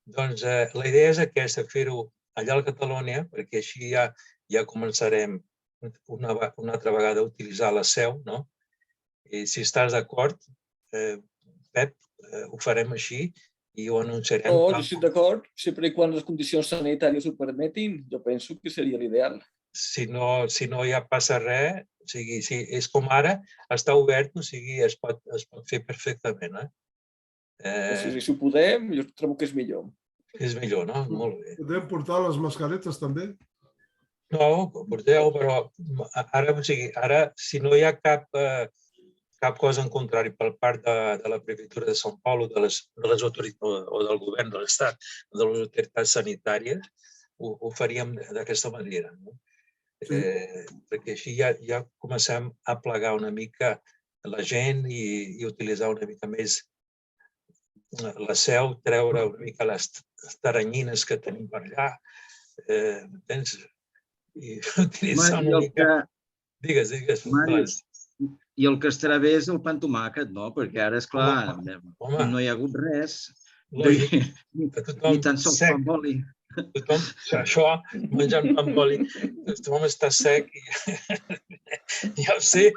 Doncs la idea és aquesta, fer-ho allà a la Catalunya, perquè així ja començarem una altra vegada a utilitzar la seu, no? I si estàs d'acord, Pep, ho farem així i ho anunciarem. No, jo estic d'acord, sempre i quan les condicions sanitàries ho permetin, jo penso que seria l'ideal. Si no ja passa res, o sigui, si és com ara, està obert, o sigui, es pot fer perfectament. Si ho podem, jo trobo que és millor. És millor, no? Molt bé. Podem portar les mascaretes també? No, porteu, però ara, o sigui, ara, si no hi ha cap cap cosa en contrari per part de la Prefectura de São Paulo, de les autoritats o del govern de l'Estat, de les autoritats sanitàries, ho faríem d'aquesta manera. No? Perquè així ja comencem a plegar una mica la gent i utilitzar una mica més la seu, treure una mica les taranyines que tenim per allà, entens? I utilitzar una mica... Digues. Màrius, i el que estarà bé és el pa amb tomàquet, no? Perquè ara, esclar, no hi ha hagut res. Ni tan sols pa amb oli. Tothom, això, menjant pa amb oli, tothom està sec. Ja ho sé,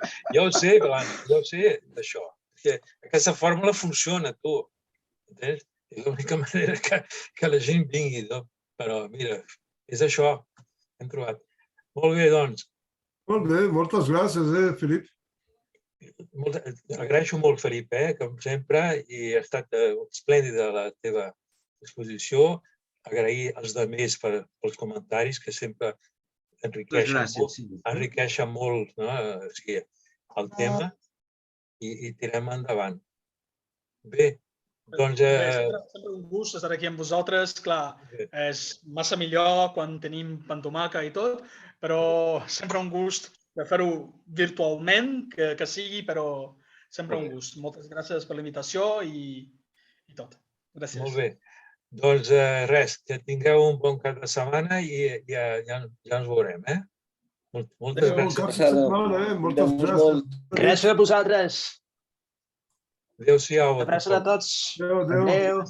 Blanc, ja ho sé, d'això. Aquesta fórmula funciona, tu. Entens? És l'única manera que la gent vingui, però mira, és això, hem trobat. Molt bé, doncs. Molt bé, moltes gràcies, Felip. Agraeixo molt, Felip, com sempre, i ha estat esplèndida la teva exposició. Agrair als altres pels comentaris, que sempre enriqueixen molt el tema, i tirem endavant. Bé, doncs... Sempre un gust estar aquí amb vosaltres. Clar, és massa millor quan tenim pa amb tomàquet i tot, però sempre un gust de fer-ho virtualment, que sigui, però sempre un gust. Moltes gràcies per la invitació i tot. Gràcies. Molt bé. Doncs res, que tingueu un bon cap de setmana i ja ens veurem, Moltes gràcies. Moltes gràcies. Gràcies a vosaltres. Adéu-siau. Abraços a tots. Adéu.